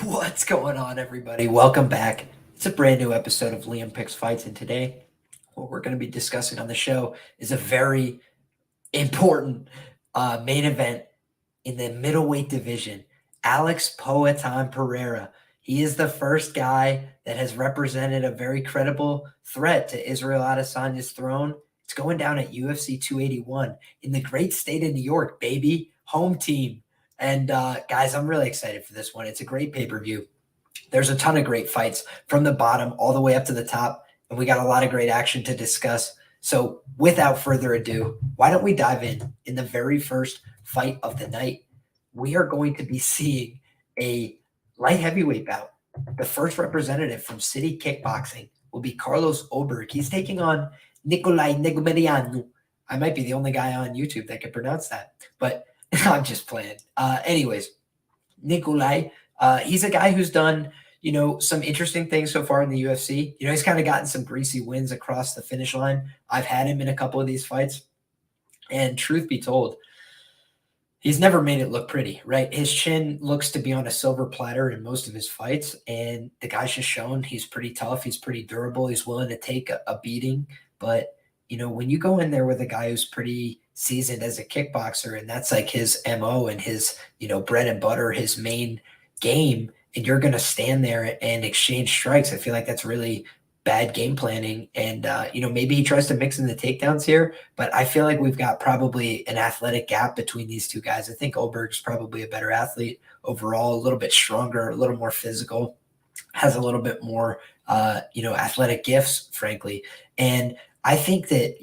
What's going on, everybody? Welcome back. It's a brand new episode of Liam Picks Fights, and today, what we're going to be discussing on the show is a very important main event in the middleweight division. Alex Poatan Pereira. He is the first guy that has represented a very credible threat to Israel Adesanya's throne. It's going down at UFC 281 in the great state of New York, baby. Home team. And guys, I'm really excited for this one. It's a great pay-per-view. There's a ton of great fights from the bottom all the way up to the top, and we got a lot of great action to discuss. So without further ado, why don't we dive in the very first fight of the night? We are going to be seeing a light heavyweight bout. The first representative from City Kickboxing will be Carlos Ulberg. He's taking on Nicolae Negumereanu. I might be the only guy on YouTube that can pronounce that, but I'm just playing. Anyways, Nicolae, he's a guy who's done, some interesting things so far in the UFC. He's kind of gotten some greasy wins across the finish line. I've had him in a couple of these fights. And truth be told, he's never made it look pretty, right? His chin looks to be on a silver platter in most of his fights. And the guy's just shown he's pretty tough. He's pretty durable. He's willing to take a beating. But, when you go in there with a guy who's pretty seasoned as a kickboxer, and that's like his MO and his, bread and butter, his main game, and you're going to stand there and exchange strikes, I feel like that's really bad game planning. And, maybe he tries to mix in the takedowns here, but I feel like we've got probably an athletic gap between these two guys. I think Ulberg's probably a better athlete overall, a little bit stronger, a little more physical, has a little bit more, athletic gifts, frankly. And I think that,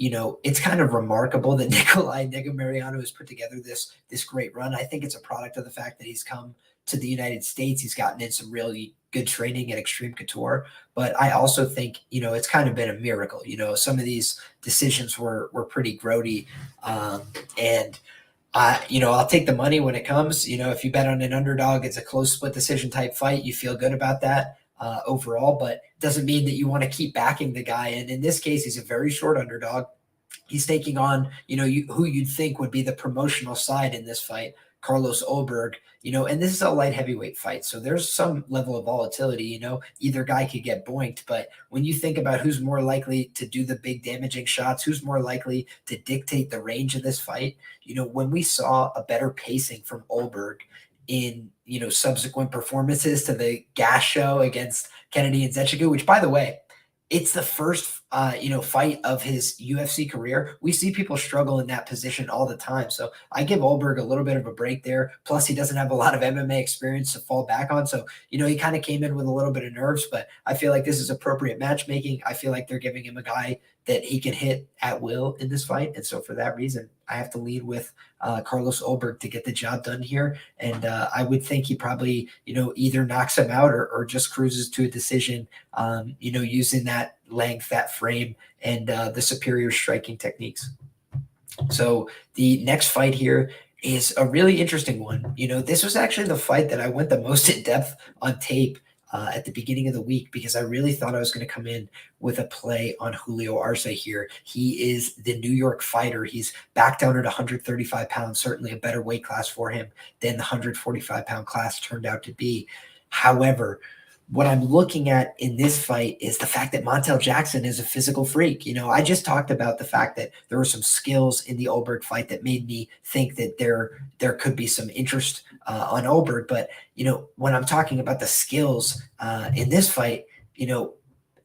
it's kind of remarkable that Nicolae Negumereanu has put together this great run. I think it's a product of the fact that he's come to the United States. He's gotten in some really good training at Extreme Couture. But I also think, it's kind of been a miracle. Some of these decisions were pretty grody. I'll take the money when it comes. If you bet on an underdog, it's a close split decision type fight. You feel good about that. Overall, but doesn't mean that you want to keep backing the guy. And in this case, he's a very short underdog. He's taking on, who you'd think would be the promotional side in this fight, Carlos Ulberg, and this is a light heavyweight fight. So there's some level of volatility, either guy could get boinked. But when you think about who's more likely to do the big damaging shots, who's more likely to dictate the range of this fight, when we saw a better pacing from Ulberg in, subsequent performances to the gas show against Kennedy and Nzechukwu, which, by the way, it's the first, fight of his UFC career. We see people struggle in that position all the time. So I give Ulberg a little bit of a break there. Plus, he doesn't have a lot of MMA experience to fall back on. So, he kind of came in with a little bit of nerves, but I feel like this is appropriate matchmaking. I feel like they're giving him a guy that he can hit at will in this fight. And so for that reason, I have to lead with Carlos Ulberg to get the job done here. And I would think he probably, either knocks him out or just cruises to a decision, using that length, that frame, and the superior striking techniques. So the next fight here is a really interesting one. This was actually the fight that I went the most in depth on tape at the beginning of the week, because I really thought I was going to come in with a play on Julio Arce here. He is the New York fighter. He's back down at 135 pounds, certainly a better weight class for him than the 145-pound class turned out to be. However, what I'm looking at in this fight is the fact that Montel Jackson is a physical freak. I just talked about the fact that there were some skills in the Ulberg fight that made me think that there could be some interest on Ulberg. But, when I'm talking about the skills in this fight,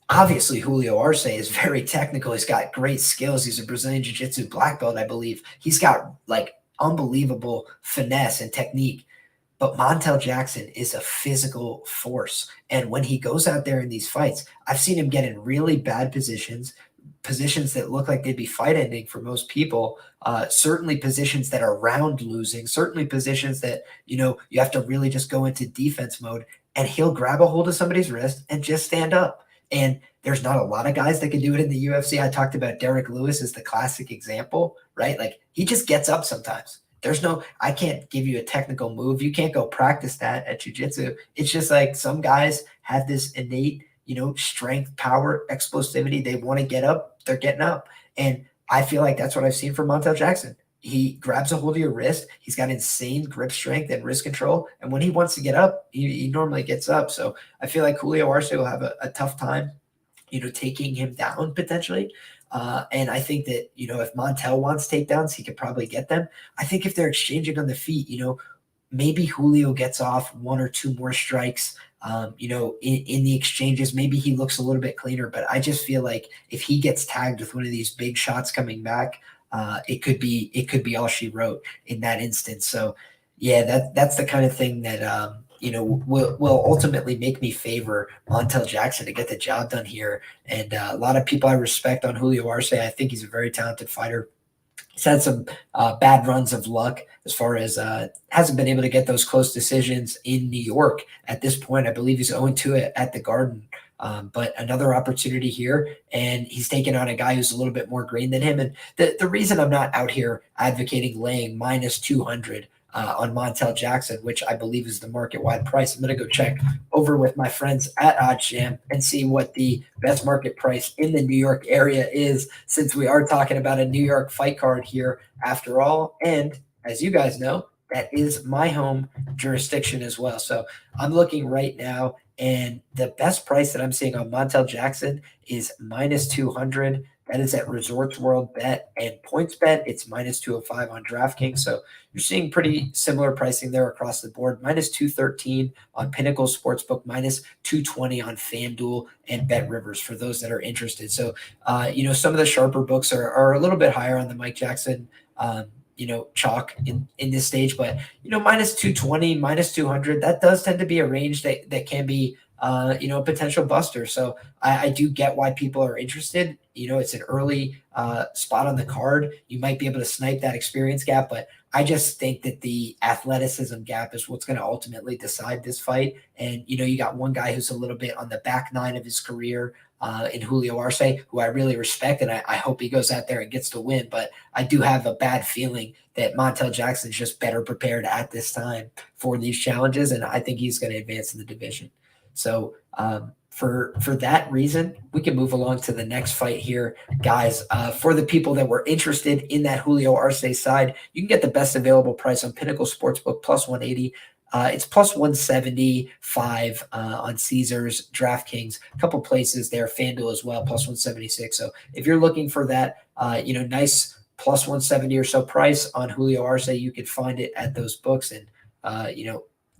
obviously Julio Arce is very technical. He's got great skills. He's a Brazilian Jiu-Jitsu black belt, I believe. He's got unbelievable finesse and technique. But Montel Jackson is a physical force. And when he goes out there in these fights, I've seen him get in really bad positions that look like they'd be fight ending for most people, certainly positions that are round losing, certainly positions that, you have to really just go into defense mode, and he'll grab a hold of somebody's wrist and just stand up. And there's not a lot of guys that can do it in the UFC. I talked about Derek Lewis as the classic example, right? Like, he just gets up sometimes. I can't give you a technical move. You can't go practice that at jiu-jitsu. It's just like some guys have this innate, strength, power, explosivity. They want to get up, they're getting up. And I feel like that's what I've seen from Montel Jackson. he grabs a hold of your wrist. He's got insane grip strength and wrist control. And when he wants to get up, he normally gets up. So I feel like Julio Arce will have a tough time, taking him down potentially. And I think that, if Montel wants takedowns, he could probably get them. I think if they're exchanging on the feet, maybe Julio gets off one or two more strikes, in the exchanges. Maybe he looks a little bit cleaner, but I just feel like if he gets tagged with one of these big shots coming back, it could be all she wrote in that instance. So yeah, that's the kind of thing that, will ultimately make me favor Montel Jackson to get the job done here. And a lot of people I respect on Julio Arce. I think he's a very talented fighter. He's had some bad runs of luck as far as hasn't been able to get those close decisions in New York at this point. I believe he's 0-2 at the Garden. But another opportunity here, and he's taken on a guy who's a little bit more green than him. And the reason I'm not out here advocating laying minus 200 on Montel Jackson, which I believe is the market-wide price. I'm going to go check over with my friends at OddsJam and see what the best market price in the New York area is, since we are talking about a New York fight card here after all. And as you guys know, that is my home jurisdiction as well. So I'm looking right now, and the best price that I'm seeing on Montel Jackson is minus 200. That is at Resorts World Bet and Points Bet. It's minus 205 on DraftKings. So you're seeing pretty similar pricing there across the board. Minus 213 on Pinnacle Sportsbook, minus 220 on FanDuel and Bet Rivers for those that are interested. So, some of the sharper books are a little bit higher on the Mike Jackson, chalk in this stage, but, minus 220, minus 200, that does tend to be a range that can be, a potential buster. So I do get why people are interested. It's an early spot on the card. You might be able to snipe that experience gap, but I just think that the athleticism gap is what's going to ultimately decide this fight. And, you got one guy who's a little bit on the back nine of his career in Julio Arce, who I really respect, and I hope he goes out there and gets the win. But I do have a bad feeling that Montel Jackson's just better prepared at this time for these challenges, and I think he's going to advance in the division. So for that reason, we can move along to the next fight here, guys. For the people that were interested in that Julio Arce side, you can get the best available price on Pinnacle Sportsbook, plus 180. It's plus 175 on Caesars, DraftKings, a couple places there, FanDuel as well, plus 176. So if you're looking for that, nice plus 170 or so price on Julio Arce, you can find it at those books and,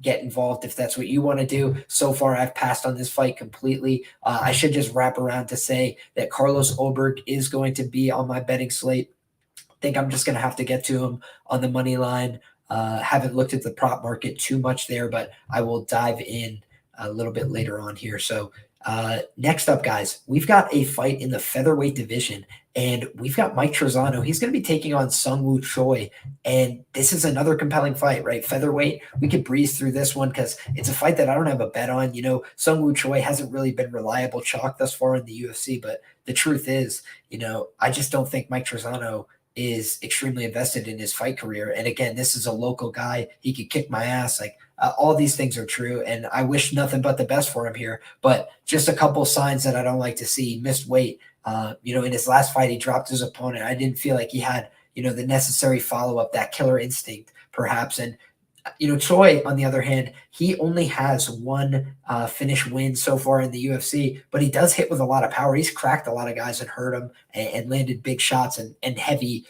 get involved if that's what you want to do. So far, I've passed on this fight completely. I should just wrap around to say that Carlos Ulberg is going to be on my betting slate. I think I'm just going to have to get to him on the money line. Haven't looked at the prop market too much there, but I will dive in a little bit later on here. So next up, guys, we've got a fight in the featherweight division, and we've got Mike Trizano. He's going to be taking on Seung Choi, and this is another compelling fight, right? Featherweight, we could breeze through this one because it's a fight that I don't have a bet on. Seung Choi hasn't really been reliable chalk thus far in the UFC, but the truth is, I just don't think Mike Trizano is extremely invested in his fight career. And again, this is a local guy. He could kick my ass. All these things are true, and I wish nothing but the best for him here. But just a couple signs that I don't like to see. He missed weight. In his last fight, he dropped his opponent. I didn't feel like he had, the necessary follow-up, that killer instinct, perhaps. And, Choi, on the other hand, he only has one finish win so far in the UFC, but he does hit with a lot of power. He's cracked a lot of guys and hurt them and landed big shots and heavy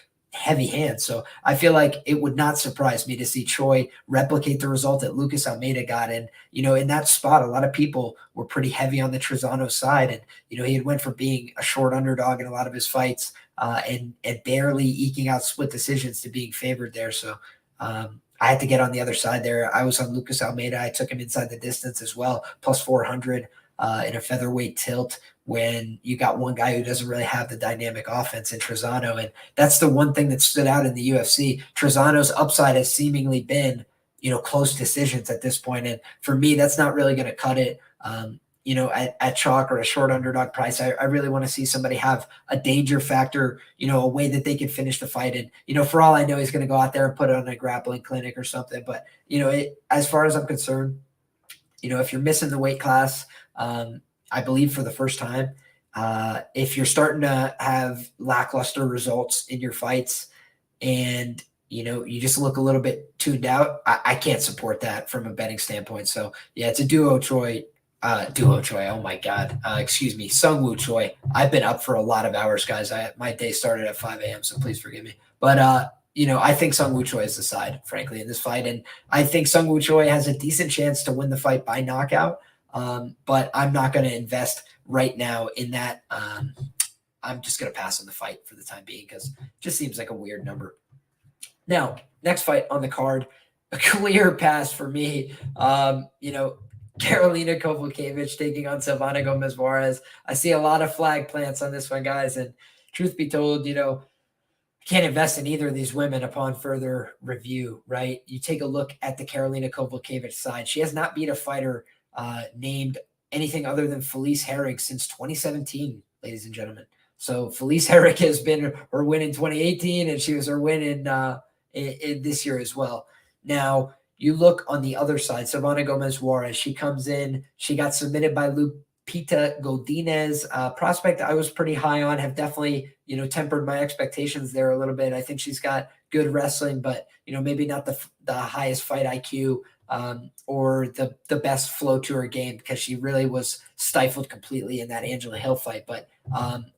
hands. So I feel like it would not surprise me to see Choi replicate the result that Lucas Almeida got. And, in that spot, a lot of people were pretty heavy on the Trizano side. And, he had went from being a short underdog in a lot of his fights and barely eking out split decisions to being favored there. So I had to get on the other side there. I was on Lucas Almeida. I took him inside the distance as well, plus 400 in a featherweight tilt, when you got one guy who doesn't really have the dynamic offense in Trizano. And that's the one thing that stood out in the UFC. Trizano's upside has seemingly been, close decisions at this point. And for me, that's not really going to cut it. At chalk or a short underdog price, I really want to see somebody have a danger factor, a way that they can finish the fight. And, for all I know, he's going to go out there and put it on a grappling clinic or something. But, as far as I'm concerned, if you're missing the weight class, I believe for the first time, if you're starting to have lackluster results in your fights, and you just look a little bit tuned out, I can't support that from a betting standpoint. So yeah, it's a duo Choi. Oh my God. Excuse me, Seung Choi. I've been up for a lot of hours, guys. My day started at 5 a.m., so please forgive me. But I think Seung Choi is the side, frankly, in this fight, and I think Seung Choi has a decent chance to win the fight by knockout. But I'm not going to invest right now in that. I'm just going to pass on the fight for the time being because it just seems like a weird number. Now, next fight on the card, a clear pass for me. Karolina Kowalkiewicz taking on Silvana Gomez-Juarez. I see a lot of flag plants on this one, guys. And truth be told, can't invest in either of these women upon further review, right? You take a look at the Karolina Kowalkiewicz side. She has not beat a fighter named anything other than Felice Herrig since 2017, ladies and gentlemen. So Felice Herrig has been her win in 2018, and she was her win in this year as well. Now, you look on the other side, Silvana Gomez-Juarez, she comes in, she got submitted by Lupita Godinez, prospect I was pretty high on, have definitely, tempered my expectations there a little bit. I think she's got good wrestling, but, maybe not the highest fight IQ or the best flow to her game, because she really was stifled completely in that Angela Hill fight. But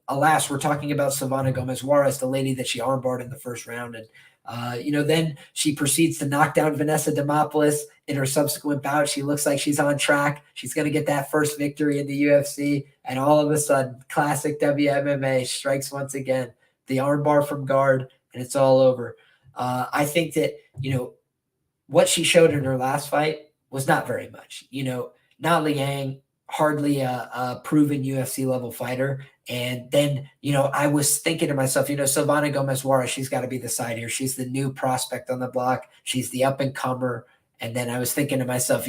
alas, we're talking about Silvana Gomez-Juarez, the lady that she armbarred in the first round. And then she proceeds to knock down Vanessa Demopoulos in her subsequent bout. She looks like she's on track. She's going to get that first victory in the UFC. And all of a sudden, classic WMMA strikes once again. The armbar from guard, and it's all over. I think that, what she showed in her last fight was not very much. Na Liang, hardly a proven UFC level fighter. And then, I was thinking to myself, Silvana Gomez-Juarez, she's got to be the side here. She's the new prospect on the block. She's the up and comer. And then I was thinking to myself,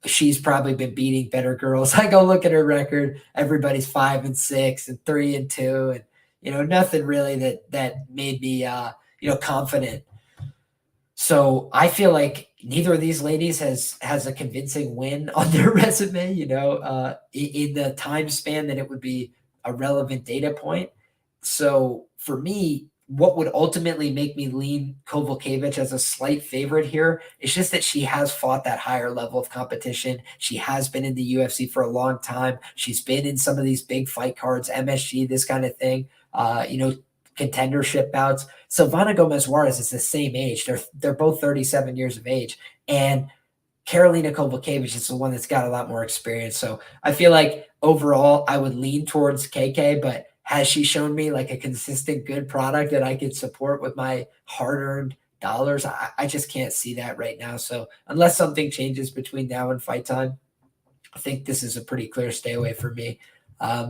she's probably been beating better girls. I go look at her record. Everybody's 5-6 and 3-2. And, nothing really that made me, confident. So I feel like neither of these ladies has a convincing win on their resume, in the time span that it would be a relevant data point. So for me, what would ultimately make me lean Kowalkiewicz as a slight favorite here is just that she has fought that higher level of competition. She has been in the UFC for a long time. She's been in some of these big fight cards, MSG, this kind of thing, contendership bouts. Silvana Gomez-Juarez is the same age. They're both 37 years of age. And Karolina Kowalkiewicz is the one that's got a lot more experience. So I feel like overall I would lean towards KK, but has she shown me like a consistent good product that I could support with my hard-earned dollars? I just can't see that right now. So unless something changes between now and fight time, I think this is a pretty clear stay away for me.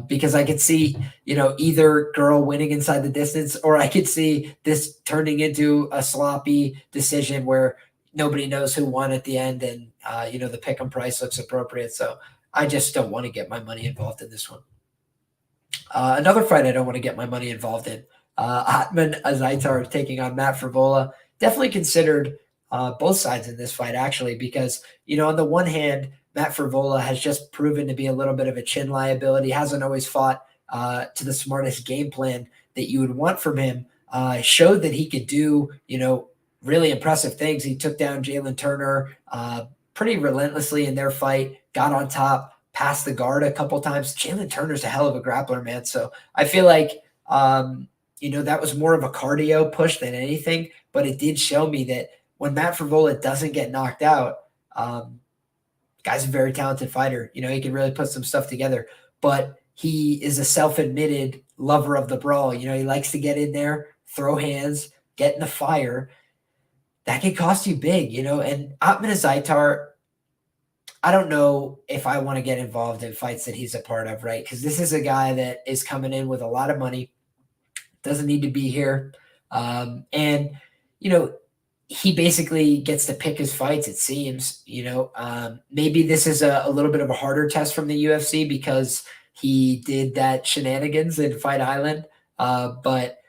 Because I could see, either girl winning inside the distance, or I could see this turning into a sloppy decision where nobody knows who won at the end, and the pick'em price looks appropriate. So I just don't want to get my money involved in this one. Another fight I don't want to get my money involved in, Ottman Azaitar taking on Matt Frevola. Definitely considered both sides in this fight, actually, because, on the one hand, Matt Frevola has just proven to be a little bit of a chin liability, hasn't always fought to the smartest game plan that you would want from him. Showed that he could do, really impressive things. He took down Jalen Turner pretty relentlessly in their fight, got on top, passed the guard a couple times. Jalen Turner's a hell of a grappler, man. So I feel like, that was more of a cardio push than anything, but it did show me that when Matt Frevola doesn't get knocked out, guy's a very talented fighter. He can really put some stuff together, but he is a self-admitted lover of the brawl. He likes to get in there, throw hands, get in the fire. That can cost you big, and Ottman Azaitar, I don't know if I want to get involved in fights that he's a part of, right? Because this is a guy that is coming in with a lot of money, doesn't need to be here. And, he basically gets to pick his fights, it seems. Maybe this is a little bit of a harder test from the UFC because he did that shenanigans in Fight Island. But,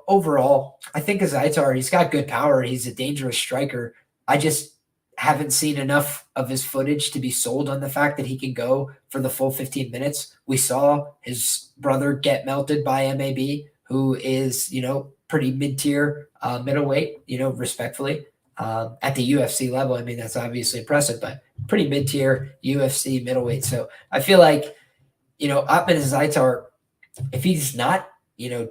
overall, I think Azaitar, he's got good power. He's a dangerous striker. I just haven't seen enough of his footage to be sold on the fact that he can go for the full 15 minutes. We saw his brother get melted by MAB, who is, pretty mid-tier middleweight, respectfully. At the UFC level, I mean, that's obviously impressive, but pretty mid-tier UFC middleweight. So I feel like, Ottman and Azaitar, if he's not,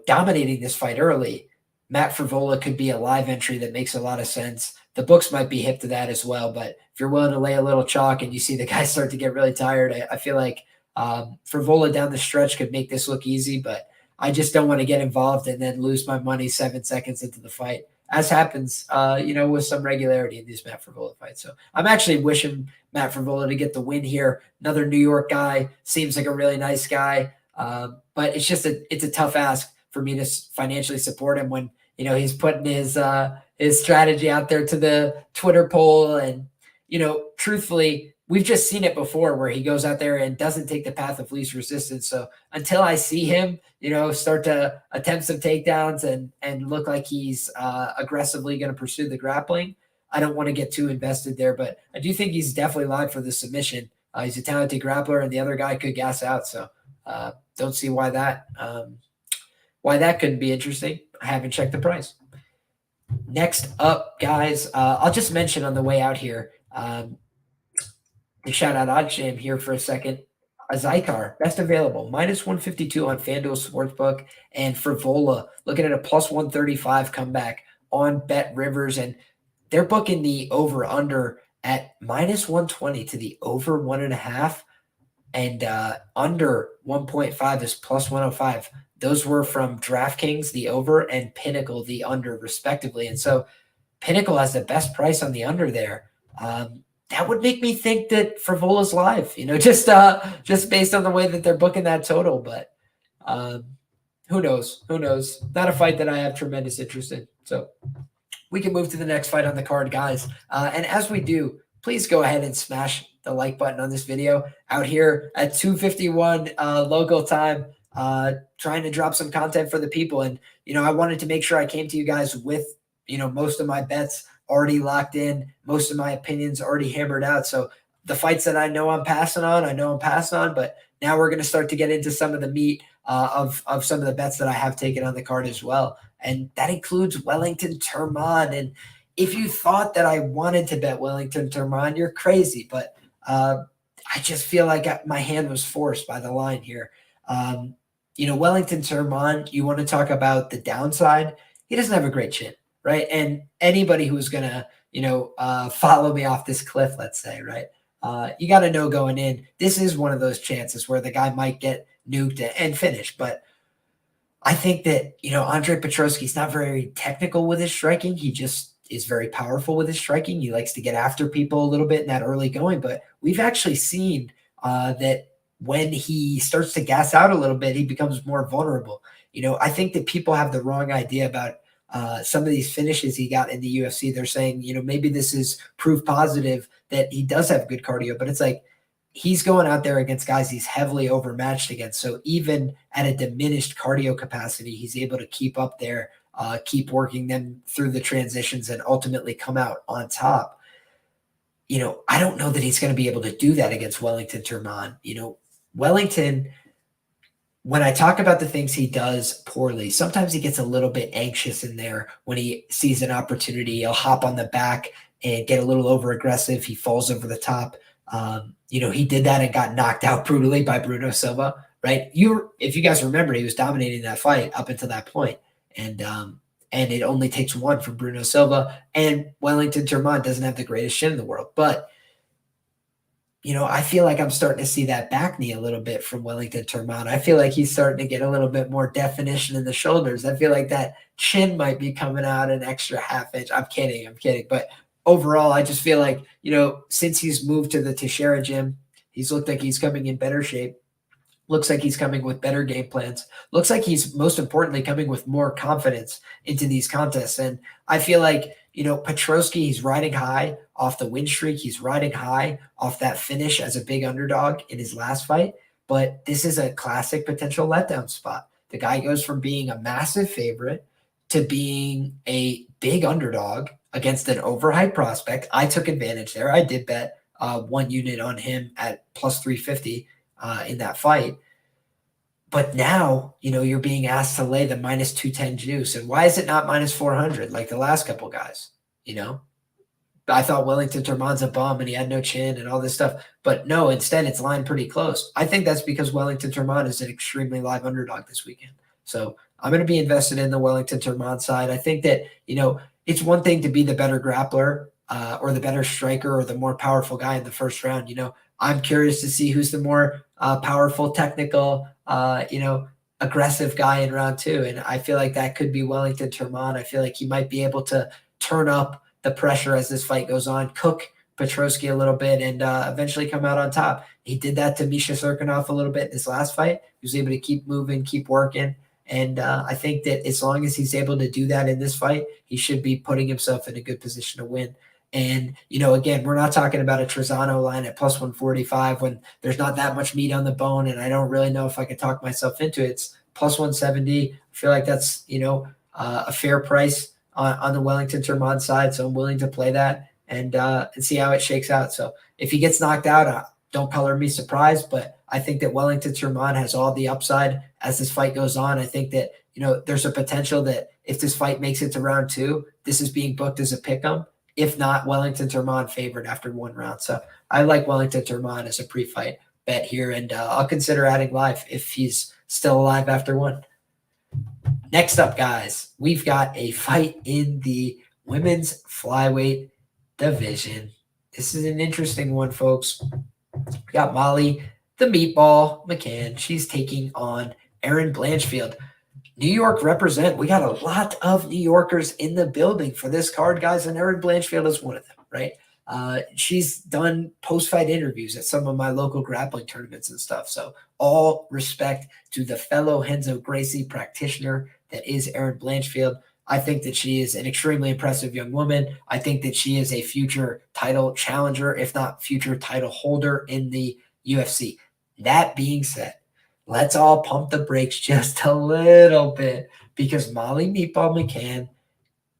dominating this fight early, Matt Frevola could be a live entry that makes a lot of sense. The books might be hip to that as well, but if you're willing to lay a little chalk and you see the guys start to get really tired, I feel like Frevola down the stretch could make this look easy, but I just don't want to get involved and then lose my money 7 seconds into the fight, as happens, with some regularity in these Matt Frevola fights. So I'm actually wishing Matt Frevola to get the win here. Another New York guy, seems like a really nice guy, but it's just it's a tough ask for me to financially support him when he's putting his strategy out there to the Twitter poll, and truthfully, we've just seen it before where he goes out there and doesn't take the path of least resistance. So until I see him, start to attempt some takedowns and look like he's aggressively going to pursue the grappling, I don't want to get too invested there. But I do think he's definitely live for the submission. He's a talented grappler, and the other guy could gas out. So don't see why that couldn't be interesting. I haven't checked the price. Next up, guys, I'll just mention on the way out here, to shout out OddsJam here for a second. Azaitar, best available, -152 on FanDuel Sportsbook, and Frevola looking at a +135 comeback on Bet Rivers, and they're booking the over/under at -120 to the over 1.5, and under 1.5 is +105. Those were from DraftKings, the over, and Pinnacle, the under, respectively. And so Pinnacle has the best price on the under there. That would make me think that Frivola's live, just based on the way that they're booking that total. But who knows? Who knows? Not a fight that I have tremendous interest in. So we can move to the next fight on the card, guys. And as we do, please go ahead and smash the like button on this video out here at 2:51 local time. Trying to drop some content for the people. And, I wanted to make sure I came to you guys with, most of my bets already locked in, most of my opinions already hammered out. So the fights that I know I'm passing on, but now we're going to start to get into some of the meat of some of the bets that I have taken on the card as well. And that includes Wellington Turman. And if you thought that I wanted to bet Wellington Turman, you're crazy. But I just feel like my hand was forced by the line here. Wellington Turman, you want to talk about the downside? He doesn't have a great chin, right? And anybody who's going to, follow me off this cliff, let's say, right? You got to know going in, this is one of those chances where the guy might get nuked and finish. But I think that, Andre Petroski's not very technical with his striking. He just is very powerful with his striking. He likes to get after people a little bit in that early going. But we've actually seen that when he starts to gas out a little bit, he becomes more vulnerable. I think that people have the wrong idea about some of these finishes he got in the UFC. They're saying, maybe this is proof positive that he does have good cardio, but it's like he's going out there against guys he's heavily overmatched against. So even at a diminished cardio capacity, he's able to keep up there, keep working them through the transitions, and ultimately come out on top. I don't know that he's going to be able to do that against Wellington Turman. Wellington, when I talk about the things he does poorly, sometimes he gets a little bit anxious in there when he sees an opportunity. He'll hop on the back and get a little over aggressive. He falls over the top. He did that and got knocked out brutally by Bruno Silva, right? If you guys remember, he was dominating that fight up until that point. And it only takes one from Bruno Silva, and Wellington Turman doesn't have the greatest shin in the world. But I feel like I'm starting to see that back knee a little bit from Wellington Turman. I feel like he's starting to get a little bit more definition in the shoulders. I feel like that chin might be coming out an extra half inch. I'm kidding. But overall, I just feel like, since he's moved to the Teixeira gym, he's looked like he's coming in better shape. Looks like he's coming with better game plans. Looks like he's, most importantly, coming with more confidence into these contests. And I feel like, Petroski, he's riding high off the win streak. He's riding high off that finish as a big underdog in his last fight. But this is a classic potential letdown spot. The guy goes from being a massive favorite to being a big underdog against an overhyped prospect. I took advantage there. I did bet 1 unit on him at +350 in that fight. But now, you're being asked to lay the minus 210 juice. And why is it not minus 400 like the last couple guys? I thought Wellington Turman's a bum and he had no chin and all this stuff. But no, instead it's lined pretty close. I think that's because Wellington Turman is an extremely live underdog this weekend. So I'm going to be invested in the Wellington Turman side. I think that, it's one thing to be the better grappler or the better striker or the more powerful guy in the first round. I'm curious to see who's the more powerful, technical, aggressive guy in round 2. And I feel like that could be Wellington Turman. I feel like he might be able to turn up the pressure as this fight goes on, cook Petroski a little bit, and eventually come out on top. He did that to Misha Serkinov a little bit in this last fight. He was able to keep moving, keep working. And I think that as long as he's able to do that in this fight, he should be putting himself in a good position to win. And, again, we're not talking about a Trizano line at plus 145 when there's not that much meat on the bone, and I don't really know if I can talk myself into it. It's plus 170. I feel like that's, a fair price on the Wellington Turman side, so I'm willing to play that and see how it shakes out. So if he gets knocked out, don't color me surprised, but I think that Wellington Turman has all the upside as this fight goes on. I think that, there's a potential that if this fight makes it to round 2, this is being booked as a pick'em. If not, Wellington Turman favored after 1 round. So I like Wellington Turman as a pre-fight bet here, and I'll consider adding live if he's still alive after 1. Next up, guys, we've got a fight in the women's flyweight division. This is an interesting one, folks. We got Molly, the meatball, McCann. She's taking on Erin Blanchfield. New York represent. We got a lot of New Yorkers in the building for this card, guys, and Erin Blanchfield is one of them, right? She's done post-fight interviews at some of my local grappling tournaments and stuff. So all respect to the fellow Renzo Gracie practitioner that is Erin Blanchfield. I think that she is an extremely impressive young woman. I think that she is a future title challenger, if not future title holder in the UFC. That being said, let's all pump the brakes just a little bit because Molly Meatball McCann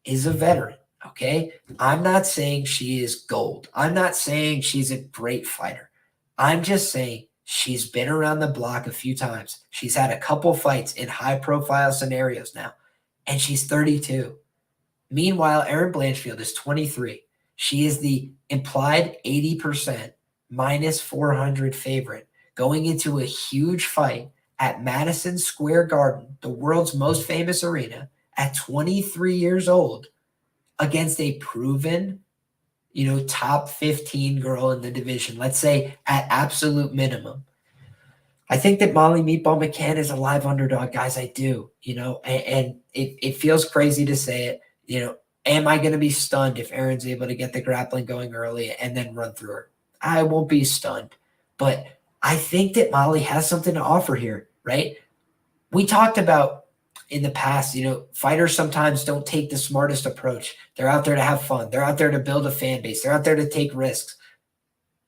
is a veteran, okay? I'm not saying she is gold. I'm not saying she's a great fighter. I'm just saying she's been around the block a few times. She's had a couple fights in high-profile scenarios now, and she's 32. Meanwhile, Erin Blanchfield is 23. She is the implied 80% minus 400 favorite going into a huge fight at Madison Square Garden, the world's most famous arena, at 23 years old against a proven, top 15 girl in the division, let's say at absolute minimum. I think that Molly Meatball McCann is a live underdog, guys. I do, and it feels crazy to say it. Am I going to be stunned if Erin's able to get the grappling going early and then run through her? I won't be stunned, but I think that Molly has something to offer here, right? We talked about in the past, fighters sometimes don't take the smartest approach. They're out there to have fun. They're out there to build a fan base. They're out there to take risks.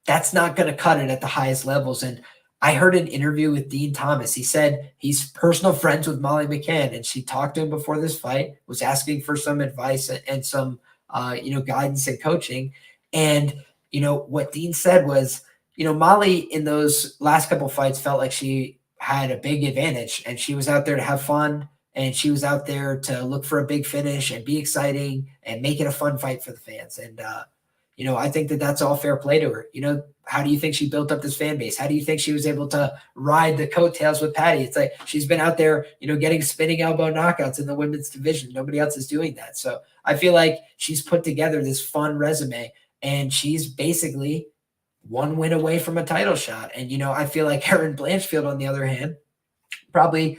That's not going to cut it at the highest levels. And I heard an interview with Dean Thomas. He said he's personal friends with Molly McCann, and she talked to him before this fight, was asking for some advice and some, guidance and coaching. And, what Dean said was, Molly in those last couple fights felt like she had a big advantage, and she was out there to have fun, and she was out there to look for a big finish and be exciting and make it a fun fight for the fans. And, I think that that's all fair play to her. How do you think she built up this fan base? How do you think she was able to ride the coattails with Patty? It's like she's been out there, getting spinning elbow knockouts in the women's division. Nobody else is doing that. So I feel like she's put together this fun resume, and she's basically one win away from a title shot. And, I feel like Erin Blanchfield, on the other hand, probably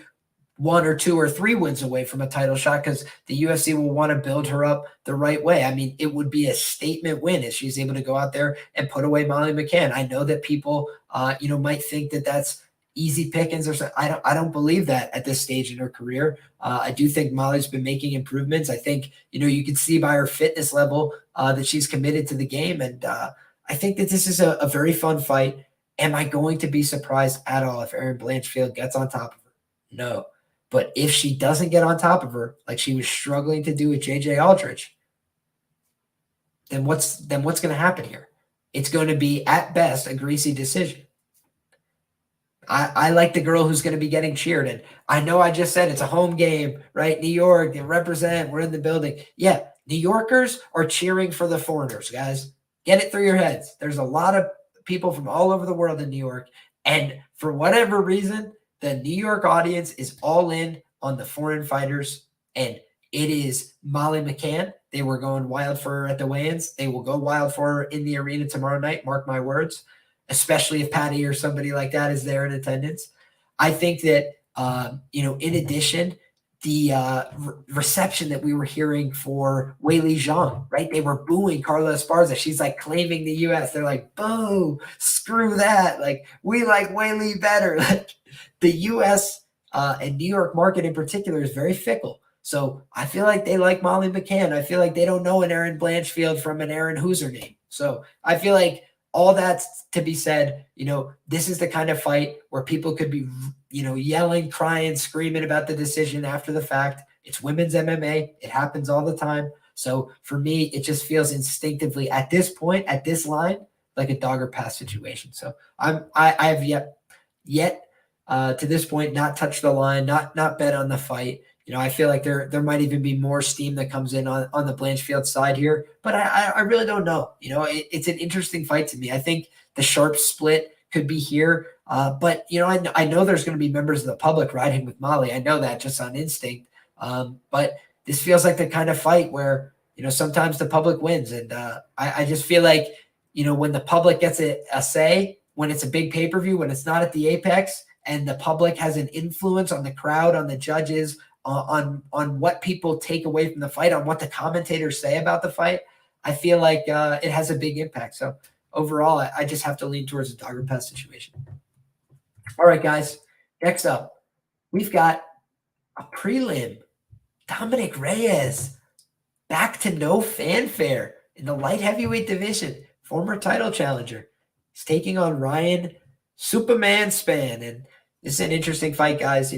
1 or 2 or 3 wins away from a title shot because the UFC will want to build her up the right way. I mean, it would be a statement win if she's able to go out there and put away Molly McCann. I know that people, might think that that's easy pickings or something. I don't believe that at this stage in her career. I do think Molly's been making improvements. I think, you can see by her fitness level that she's committed to the game. And I think that this is a very fun fight. Am I going to be surprised at all if Erin Blanchfield gets on top of her? No. But if she doesn't get on top of her, like she was struggling to do with JJ Aldrich, then what's going to happen here? It's going to be, at best, a greasy decision. I like the girl who's going to be getting cheered. And I know I just said it's a home game, right? New York, they represent, we're in the building. Yeah, New Yorkers are cheering for the foreigners, guys. Get it through your heads. There's a lot of people from all over the world in New York. And for whatever reason, the New York audience is all in on the foreign fighters. And it is Molly McCann. They were going wild for her at the weigh-ins. They will go wild for her in the arena tomorrow night. Mark my words. Especially if Patty or somebody like that is there in attendance. I think that, in addition, the reception that we were hearing for Weili Zhang, right? They were booing Carla Esparza. She's like claiming the U.S. They're like, boo, screw that. Like, we like Weili better. Like, the U.S. And New York market in particular is very fickle. So I feel like they like Molly McCann. I feel like they don't know an Erin Blanchfield from an Erin who's her name. So I feel like all that's to be said, this is the kind of fight where people could be, yelling, crying, screaming about the decision after the fact. It's women's MMA. It happens all the time. So for me, it just feels instinctively at this point, at this line, like a dog or pass situation. So I have yet to this point not touched the line, not bet on the fight. I feel like there might even be more steam that comes in on the Blanchfield side here, but I really don't know. It's an interesting fight to me. I think the sharp split could be here, but I know there's going to be members of the public riding with Molly. I know that just on instinct, but this feels like the kind of fight where sometimes the public wins, and I just feel like when the public gets a say, when it's a big pay-per-view, when it's not at the Apex, and the public has an influence on the crowd, on the judges, on what people take away from the fight, on what the commentators say about the fight, I feel like it has a big impact. So overall, I just have to lean towards a dog or pass situation. All right, guys. Next up, we've got a prelim. Dominick Reyes back to no fanfare in the light heavyweight division. Former title challenger. He's taking on Ryan Superman Spann. And this is an interesting fight, guys.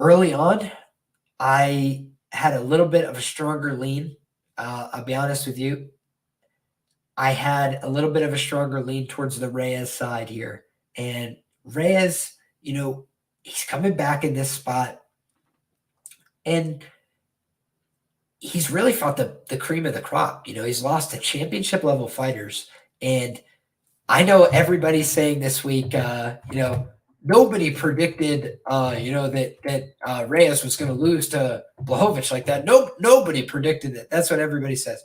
Early on, I had a little bit of a stronger lean. I'll be honest with you. I had a little bit of a stronger lean towards the Reyes side here. And Reyes, he's coming back in this spot. And he's really fought the cream of the crop. He's lost to championship level fighters. And I know everybody's saying this week, nobody predicted, that Reyes was going to lose to Blachowicz like that. Nobody predicted it. That's what everybody says.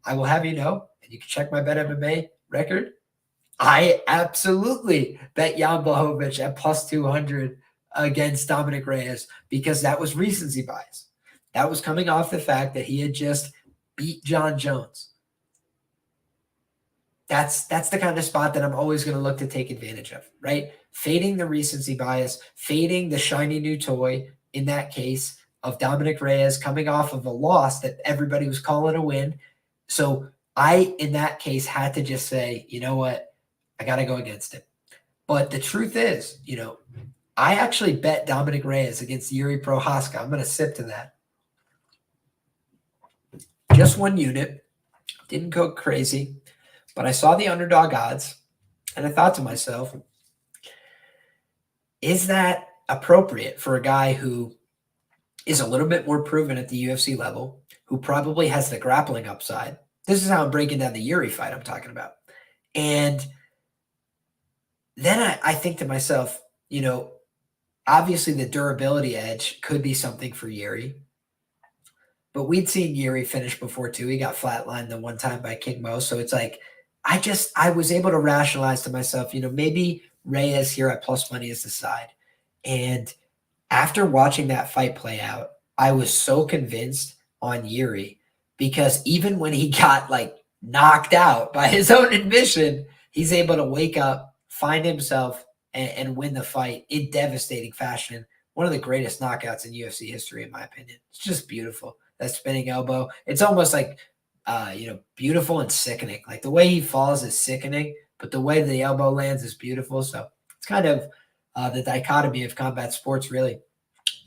I will have you know, and you can check my Bet MMA record. I absolutely bet Jan Blachowicz at plus 200 against Dominick Reyes because that was recency bias. That was coming off the fact that he had just beat John Jones. That's the kind of spot that I'm always going to look to take advantage of, right? Fading the recency bias, fading the shiny new toy in that case of Dominick Reyes coming off of a loss that everybody was calling a win. So I, in that case, had to just say, you know what? I got to go against it. But the truth is, I actually bet Dominick Reyes against Yuri Prohaska. I'm going to sip to that. Just one unit. Didn't go crazy. But I saw the underdog odds, and I thought to myself, is that appropriate for a guy who is a little bit more proven at the UFC level, who probably has the grappling upside? This is how I'm breaking down the Yuri fight I'm talking about. And then I think to myself, obviously the durability edge could be something for Yuri. But we'd seen Yuri finish before, too. He got flatlined the one time by King Mo. So it's like, I was able to rationalize to myself, maybe Reyes here at plus money is the side. And after watching that fight play out, I was so convinced on Yuri because even when he got knocked out by his own admission, he's able to wake up, find himself, and win the fight in devastating fashion. One of the greatest knockouts in UFC history, in my opinion. It's just beautiful. That spinning elbow. It's almost like beautiful and sickening. Like the way he falls is sickening, but the way the elbow lands is beautiful. So it's kind of the dichotomy of combat sports, really.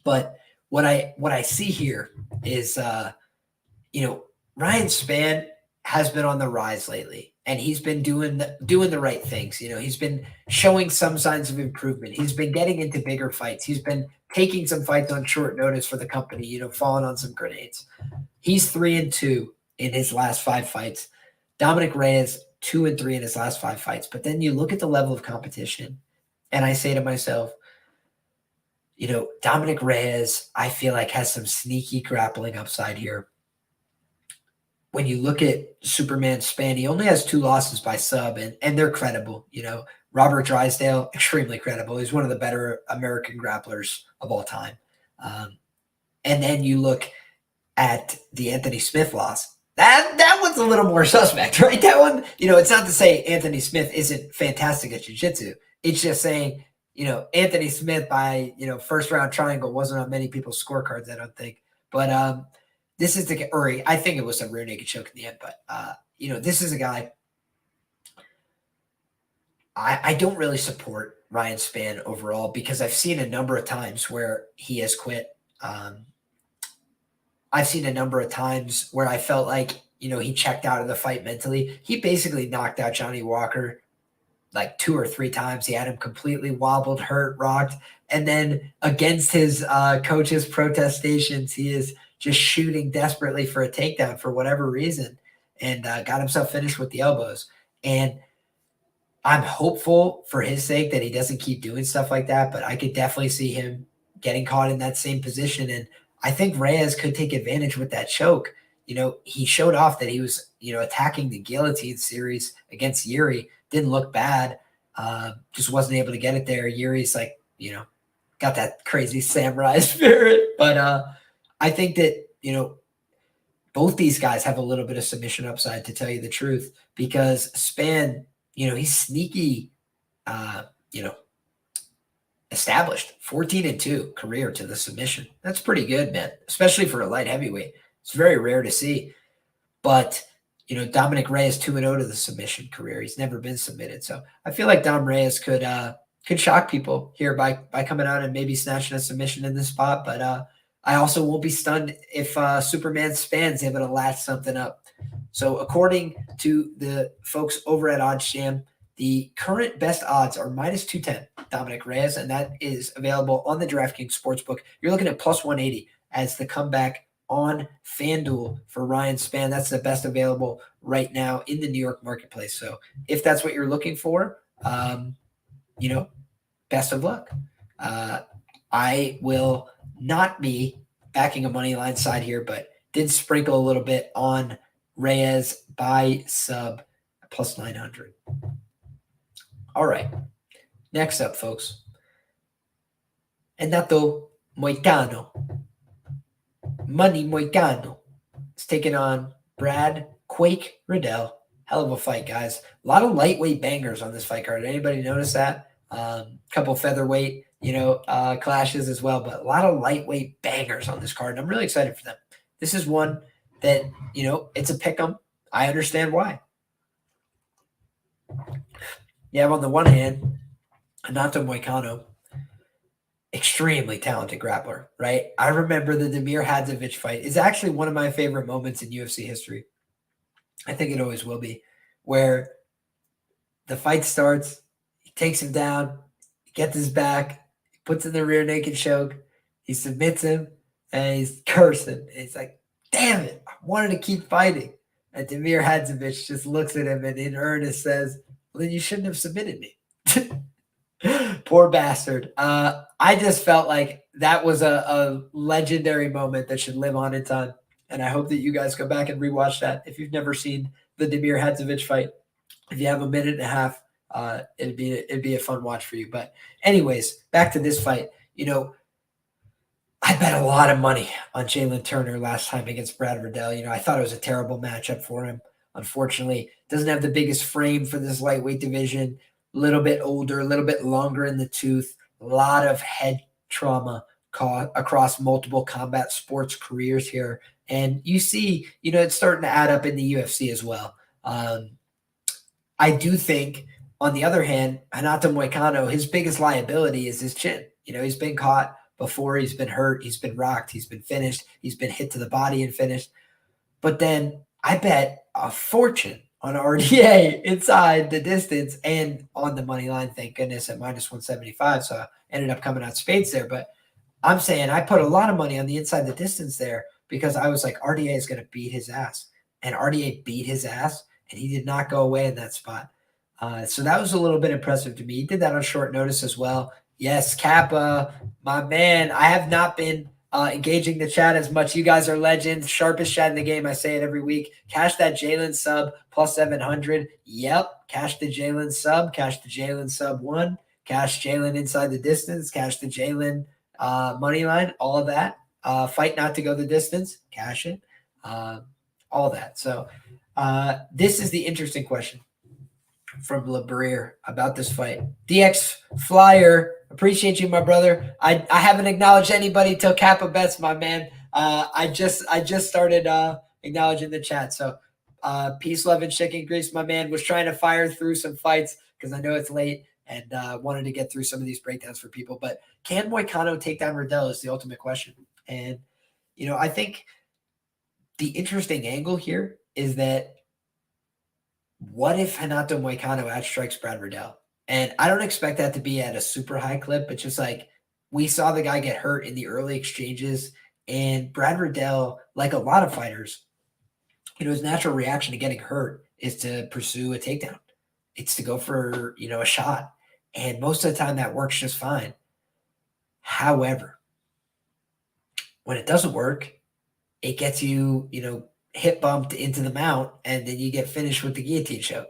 But what I see here is, Ryan Spann has been on the rise lately, and he's been doing the right things. He's been showing some signs of improvement. He's been getting into bigger fights. He's been taking some fights on short notice for the company, falling on some grenades. He's 3-2 in his last 5 fights. Dominick Reyes, 2-3 in his last 5 fights. But then you look at the level of competition, and I say to myself, Dominick Reyes, I feel like has some sneaky grappling upside here. When you look at Superman Spann, he only has 2 losses by sub, and they're credible. Robert Drysdale, extremely credible. He's one of the better American grapplers of all time. And then you look at the Anthony Smith loss. That one's a little more suspect, right? That one, it's not to say Anthony Smith isn't fantastic at jiu-jitsu. It's just saying, Anthony Smith by, first round triangle wasn't on many people's scorecards, I don't think. But this is I think it was a rear naked choke in the end. But, this is a guy. I don't really support Ryan Spann overall because I've seen a number of times where he has quit. I've seen a number of times where I felt like, he checked out of the fight mentally. He basically knocked out Johnny Walker like 2 or 3 times. He had him completely wobbled, hurt, rocked. And then against his coach's protestations, he is just shooting desperately for a takedown for whatever reason and got himself finished with the elbows. And I'm hopeful for his sake that he doesn't keep doing stuff like that, but I could definitely see him getting caught in that same position. And I think Reyes could take advantage with that choke. He showed off that he was, attacking the guillotine series against Yuri. Didn't look bad. Just wasn't able to get it there. Yuri's like, got that crazy samurai spirit. But I think that, both these guys have a little bit of submission upside, to tell you the truth, because Spann, he's sneaky, established 14-2 career to the submission. That's pretty good, man, especially for a light heavyweight. It's very rare to see. But, Dominick Reyes 2-0 to the submission career. He's never been submitted. So I feel like Dom Reyes could shock people here by coming out and maybe snatching a submission in this spot. But I also won't be stunned if Superman Spann's able to latch something up. So according to the folks over at OddsJam, the current best odds are -210, Dominick Reyes, and that is available on the DraftKings Sportsbook. You're looking at +180 as the comeback on FanDuel for Ryan Spann. That's the best available right now in the New York marketplace. So if that's what you're looking for, best of luck. I will not be backing a money line side here, but did sprinkle a little bit on Reyes by sub +900. All right. Next up, folks. Renato Moicano. Money Moicano is taking on Brad Quake Riddell. Hell of a fight, guys. A lot of lightweight bangers on this fight card. Anybody notice that? Couple featherweight, clashes as well, but a lot of lightweight bangers on this card. And I'm really excited for them. This is one that, it's a pick 'em. I understand why. You have on the one hand, Renato Moicano, extremely talented grappler, right? I remember the Damir Hadzovic fight. It's actually one of my favorite moments in UFC history. I think it always will be, where the fight starts, he takes him down, he gets his back, he puts in the rear naked choke, he submits him, and he's cursing. And he's like, damn it, I wanted to keep fighting. And Damir Hadzovic just looks at him and in earnest says, well, then you shouldn't have submitted me. Poor bastard. I just felt like that was a legendary moment that should live on in time. And I hope that you guys go back and rewatch that. If you've never seen the Damir Hadzovic fight, if you have a minute and a half, it'd be a fun watch for you. But anyways, back to this fight. I bet a lot of money on Jalen Turner last time against Brad Riddell. I thought it was a terrible matchup for him. Unfortunately, doesn't have the biggest frame for this lightweight division. A little bit older, a little bit longer in the tooth. A lot of head trauma across multiple combat sports careers here. And you see, it's starting to add up in the UFC as well. I do think, on the other hand, Renato Moicano, his biggest liability is his chin. He's been caught before, he's been hurt, he's been rocked, he's been finished, he's been hit to the body and finished. But then I bet a fortune on RDA inside the distance and on the money line, thank goodness, at minus 175. So I ended up coming out spades there. But I'm saying I put a lot of money on the inside the distance there because I was like, RDA is going to beat his ass. And RDA beat his ass, and he did not go away in that spot. So that was a little bit impressive to me. He did that on short notice as well. Yes, Kappa, my man. I have not been engaging the chat as much. You guys are legends. Sharpest chat in the game. I say it every week. Cash that Jalen sub plus 700. Yep. Cash the Jalen sub. Cash the Jalen sub 1. Cash Jalen inside the distance. Cash the Jalen money line. All of that. Fight not to go the distance. Cash it. All that. So this is the interesting question from LeBreer about this fight. DX Flyer, appreciate you, my brother. I haven't acknowledged anybody till Kappa bets, my man. I just started acknowledging the chat. So peace, love, and chicken grease, my man. Was trying to fire through some fights because I know it's late and wanted to get through some of these breakdowns for people. But can Moicano take down Riddell is the ultimate question. And, I think the interesting angle here is that what if Renato Moicano outstrikes Brad Riddell? And I don't expect that to be at a super high clip, but just like we saw the guy get hurt in the early exchanges, and Brad Riddell, like a lot of fighters, his natural reaction to getting hurt is to pursue a takedown. It's to go for, a shot. And most of the time that works just fine. However, when it doesn't work, it gets you, hip bumped into the mount, and then you get finished with the guillotine choke.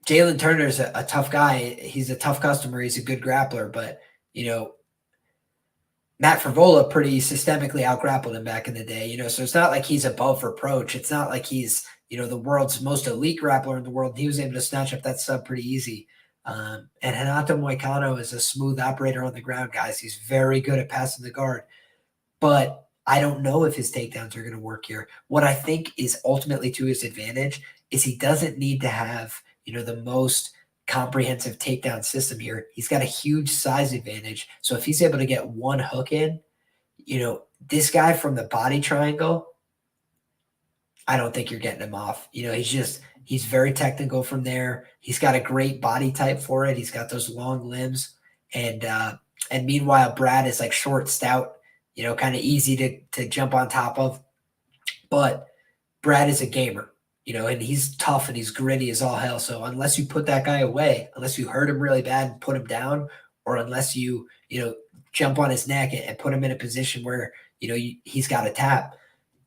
Jalen Turner is a tough guy. He's a tough customer. He's a good grappler, but Matt Frevola pretty systemically out-grappled him back in the day. So it's not like he's above reproach. It's not like he's the world's most elite grappler in the world. He was able to snatch up that sub pretty easy. And Renato Moicano is a smooth operator on the ground, guys. He's very good at passing the guard, but I don't know if his takedowns are going to work here. What I think is ultimately to his advantage is he doesn't need to have, the most comprehensive takedown system here. He's got a huge size advantage. So if he's able to get one hook in, this guy from the body triangle, I don't think you're getting him off. He's very technical from there. He's got a great body type for it. He's got those long limbs. And meanwhile, Brad is like short, stout, kind of easy to jump on top of. But Brad is a gamer, and he's tough and he's gritty as all hell. So unless you put that guy away, unless you hurt him really bad and put him down, or unless you, jump on his neck and put him in a position where, he's got a tap,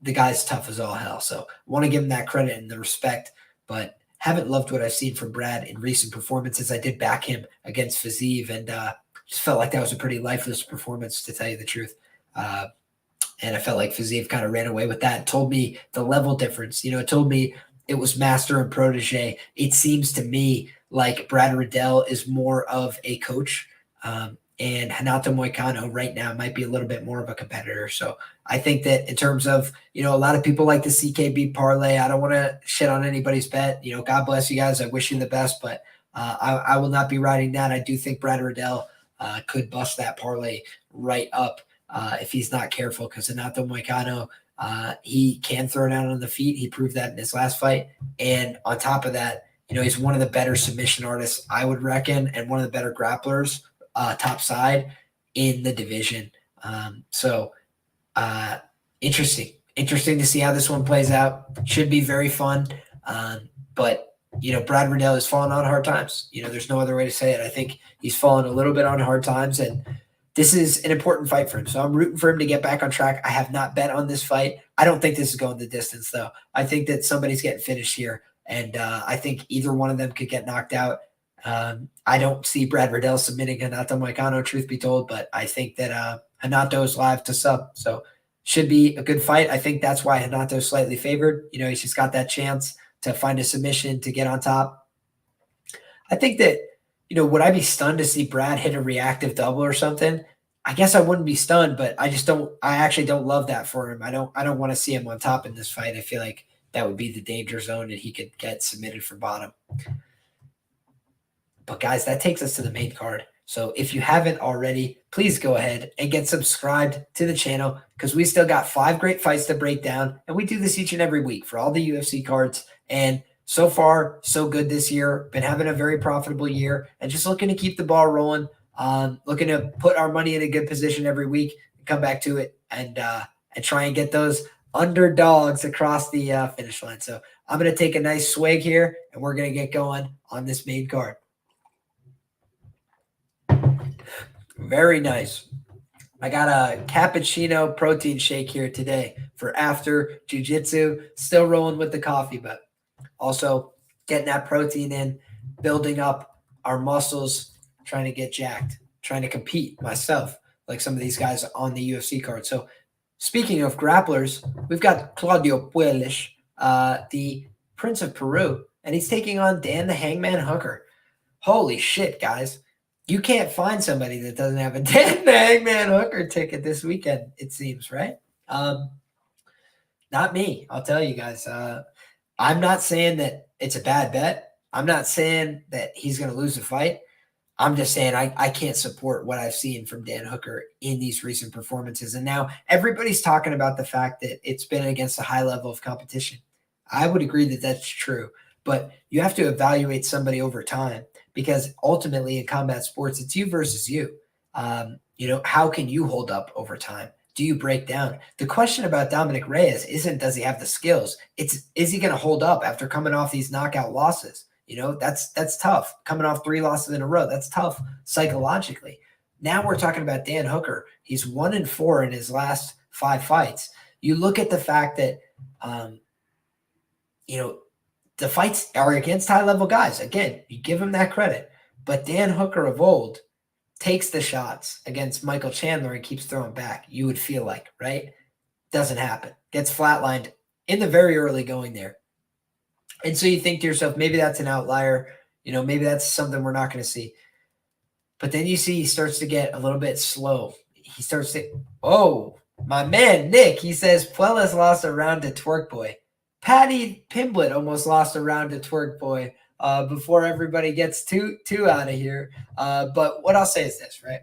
the guy's tough as all hell. So I want to give him that credit and the respect, but haven't loved what I've seen from Brad in recent performances. I did back him against Fiziev, and just felt like that was a pretty lifeless performance, to tell you the truth. And I felt like Fiziev kind of ran away with that. It told me the level difference. It told me it was master and protege. It seems to me like Brad Riddell is more of a coach, and Renato Moicano right now might be a little bit more of a competitor. So I think that in terms of, a lot of people like the CKB parlay. I don't want to shit on anybody's bet. God bless you guys. I wish you the best, but I will not be riding that. I do think Brad Riddell could bust that parlay right up if he's not careful, because Renato Moicano, he can throw down on the feet. He proved that in his last fight. And on top of that, he's one of the better submission artists, I would reckon, and one of the better grapplers, top side in the division. Interesting to see how this one plays out. Should be very fun. But Brad Riddell has fallen on hard times. There's no other way to say it. I think he's fallen a little bit on hard times, and this is an important fight for him. So I'm rooting for him to get back on track. I have not bet on this fight. I don't think this is going the distance, though. I think that somebody's getting finished here, and I think either one of them could get knocked out. I don't see Brad Riddell submitting Renato Moicano, truth be told, but I think that Renato is live to sub. So should be a good fight. I think that's why Renato is slightly favored. He's just got that chance to find a submission to get on top. I think that, would I be stunned to see Brad hit a reactive double or something? I guess I wouldn't be stunned, but I actually don't love that for him. I don't want to see him on top in this fight. I feel like that would be the danger zone and he could get submitted for bottom. But guys, that takes us to the main card. So if you haven't already, please go ahead and get subscribed to the channel because we still got 5 great fights to break down. And we do this each and every week for all the UFC cards. And so far, so good this year. Been having a very profitable year and just looking to keep the ball rolling. Looking to put our money in a good position every week, come back to it, and try and get those underdogs across the finish line. So I'm going to take a nice swig here, and we're going to get going on this main card. Very nice. I got a cappuccino protein shake here today for after jiu-jitsu. Still rolling with the coffee, but also getting that protein in, building up our muscles, trying to get jacked, trying to compete myself like some of these guys on the UFC card. So speaking of grapplers, we've got Claudio Puelles, the Prince of Peru, and he's taking on Dan the Hangman Hooker. Holy shit, guys. You can't find somebody that doesn't have a Dan the Hangman Hooker ticket this weekend, it seems, right? Not me, I'll tell you guys. I'm not saying that it's a bad bet. I'm not saying that he's going to lose the fight. I'm just saying I can't support what I've seen from Dan Hooker in these recent performances. And now everybody's talking about the fact that it's been against a high level of competition. I would agree that that's true, but you have to evaluate somebody over time because ultimately in combat sports, it's you versus you. How can you hold up over time? Do you break down? The question about Dominick Reyes isn't does he have the skills? It's is he going to hold up after coming off these knockout losses? That's tough. Coming off 3 losses in a row, that's tough psychologically. Now we're talking about Dan Hooker. He's 1-4 in his last 5 fights. You look at the fact that, the fights are against high-level guys. Again, you give him that credit. But Dan Hooker of old takes the shots against Michael Chandler and keeps throwing back, you would feel like, right? Doesn't happen. Gets flatlined in the very early going there. And so you think to yourself, maybe that's an outlier. Maybe that's something we're not going to see. But then you see he starts to get a little bit slow. He starts to, my man, Nick, he says, Puelles lost a round to Twerk Boy. Patty Pimblett almost lost a round to Twerk Boy before everybody gets too out of here. But what I'll say is this, right?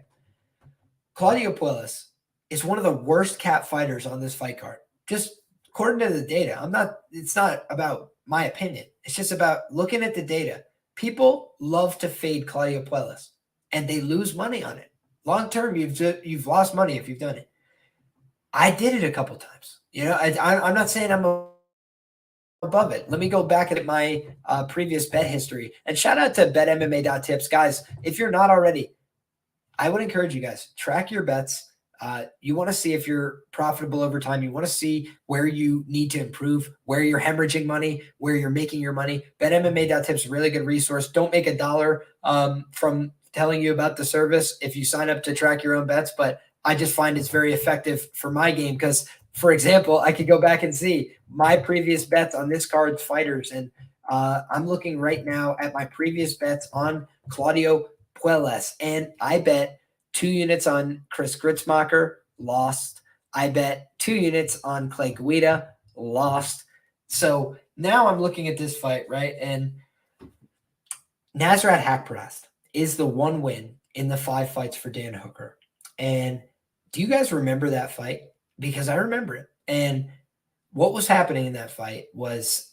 Claudio Puelles is one of the worst cap fighters on this fight card. Just according to the data. It's not about my opinion. It's just about looking at the data. People love to fade Claudio Puelles, and they lose money on it. Long term, you've lost money if you've done it. I did it a couple times. I'm not saying I'm above it. Let me go back at my previous bet history. And shout out to betmma.tips. Guys, if you're not already, I would encourage you guys, track your bets. You want to see if you're profitable over time. You want to see where you need to improve, where you're hemorrhaging money, where you're making your money. BetMMA.tips, really good resource. Don't make $1 from telling you about the service if you sign up to track your own bets, but I just find it's very effective for my game because, for example, I could go back and see my previous bets on this card's fighters, and I'm looking right now at my previous bets on Claudio Puelles, and I bet 2 units on Chris Gritzmacher, lost. I bet 2 units on Clay Guida, lost. So now I'm looking at this fight, right? And Nasrat Haqparast is the one win in the 5 fights for Dan Hooker. And do you guys remember that fight? Because I remember it. And what was happening in that fight was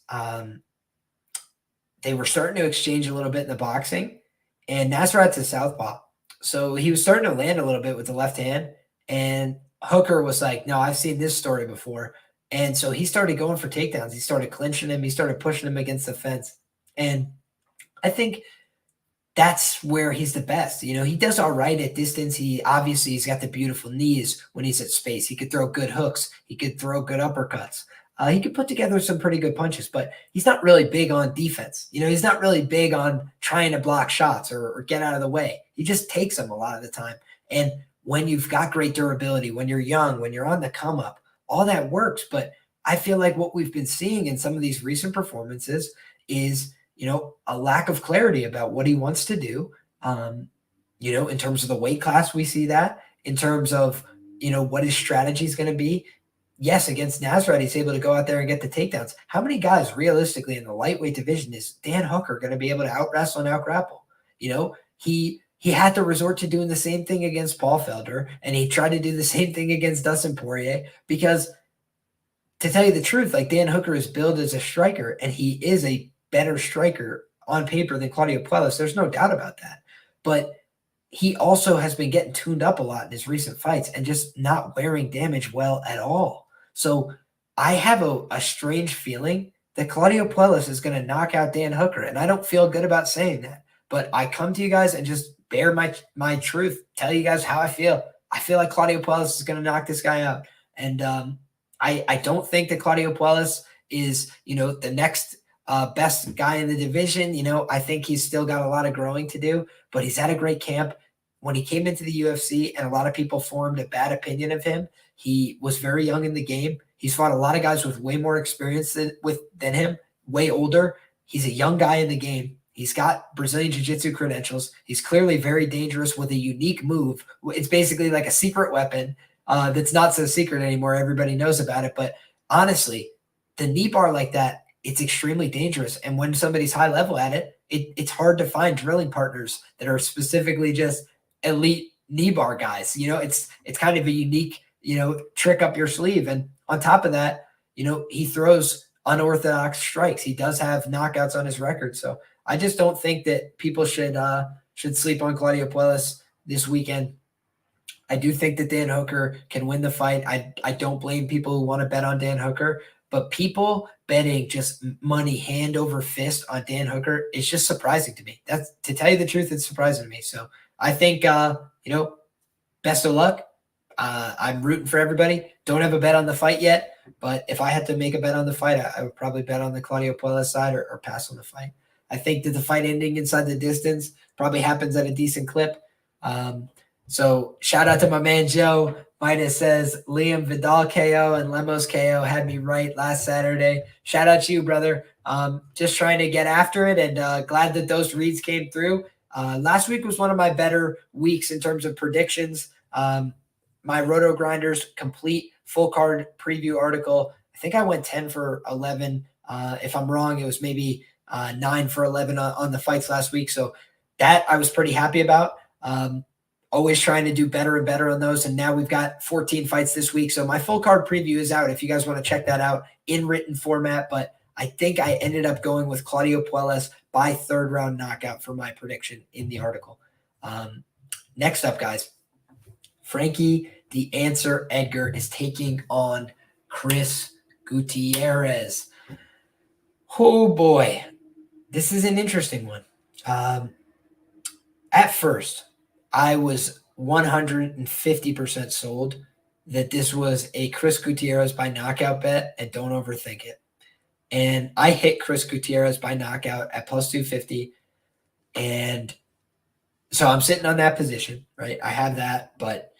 they were starting to exchange a little bit in the boxing, and Nasrat's a southpaw. So he was starting to land a little bit with the left hand, and Hooker was like, no, I've seen this story before. And so he started going for takedowns. He started clinching him. He started pushing him against the fence. And I think that's where he's the best. He does all right at distance. He's got the beautiful knees when he's at space. He could throw good hooks. He could throw good uppercuts. He could put together some pretty good punches, but he's not really big on defense. He's not really big on trying to block shots or get out of the way. He just takes them a lot of the time. And when you've got great durability, when you're young, when you're on the come up, all that works. But I feel like what we've been seeing in some of these recent performances is, a lack of clarity about what he wants to do. In terms of the weight class, we see that. In terms of, what his strategy is going to be. Yes, against Nasrat, he's able to go out there and get the takedowns. How many guys realistically in the lightweight division is Dan Hooker going to be able to out-wrestle and out-grapple? He he had to resort to doing the same thing against Paul Felder, and he tried to do the same thing against Dustin Poirier because, to tell you the truth, like, Dan Hooker is billed as a striker, and he is a better striker on paper than Claudio Puelles. There's no doubt about that. But he also has been getting tuned up a lot in his recent fights and just not wearing damage well at all. So I have a strange feeling that Claudio Puelles is going to knock out Dan Hooker, and I don't feel good about saying that. But I come to you guys and just bear my truth, tell you guys how I feel. I feel like Claudio Puelles is going to knock this guy out. And I don't think that Claudio Puelles is, the next best guy in the division. I think he's still got a lot of growing to do, but he's had a great camp. When he came into the UFC and a lot of people formed a bad opinion of him, he was very young in the game. He's fought a lot of guys with way more experience than him, way older. He's a young guy in the game. He's got Brazilian Jiu-Jitsu credentials. He's clearly very dangerous with a unique move. It's basically like a secret weapon that's not so secret anymore. Everybody knows about it. But honestly, the knee bar like that, it's extremely dangerous. And when somebody's high level at it, it's hard to find drilling partners that are specifically just elite knee bar guys. It's kind of a unique, trick up your sleeve. And on top of that, he throws unorthodox strikes. He does have knockouts on his record. So I just don't think that people should sleep on Claudio Puelles this weekend. I do think that Dan Hooker can win the fight. I don't blame people who want to bet on Dan Hooker, but people betting just money hand over fist on Dan Hooker is just surprising to me. That's, to tell you the truth, it's surprising to me. So I think, best of luck. I'm rooting for everybody. Don't have a bet on the fight yet, but if I had to make a bet on the fight, I would probably bet on the Claudio Puelles side or pass on the fight. I think that the fight ending inside the distance probably happens at a decent clip. So shout out to my man Joe. Midas says Liam Vidal KO and Lemos KO had me right last Saturday. Shout out to you, brother. Just trying to get after it, and glad that those reads came through. Last week was one of my better weeks in terms of predictions. My Roto Grinders complete full card preview article, I think I went 10 for 11. If I'm wrong, it was maybe 9 for 11 on the fights last week. So that I was pretty happy about. Always trying to do better and better on those. And now we've got 14 fights this week. So my full card preview is out if you guys want to check that out in written format. But I think I ended up going with Claudio Puelles by third round knockout for my prediction in the article. Next up, guys, Frankie the Answer Edgar is taking on Chris Gutierrez. Oh boy, this is an interesting one. At first, I was 150% sold that this was a Chris Gutierrez by knockout bet, and don't overthink it. And I hit Chris Gutierrez by knockout at plus 250. And so I'm sitting on that position, right? I have that, but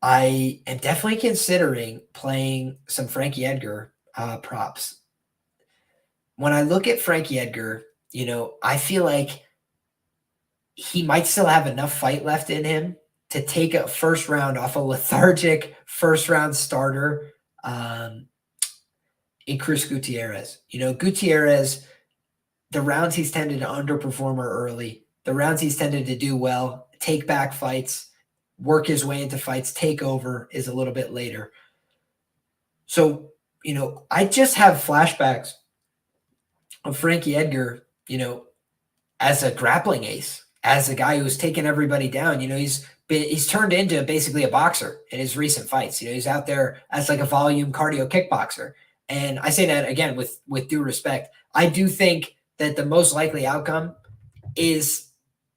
I am definitely considering playing some Frankie Edgar props. When I look at Frankie Edgar, I feel like he might still have enough fight left in him to take a first round off a lethargic first round starter in Chris Gutierrez. Gutierrez, the rounds he's tended to underperform are early. The rounds he's tended to do well, take back fights, work his way into fights, take over is a little bit later. So, I just have flashbacks of Frankie Edgar, as a grappling ace, as a guy who's taken everybody down. He's turned into basically a boxer in his recent fights. He's out there as like a volume cardio kickboxer. And I say that again with due respect. I do think that the most likely outcome is,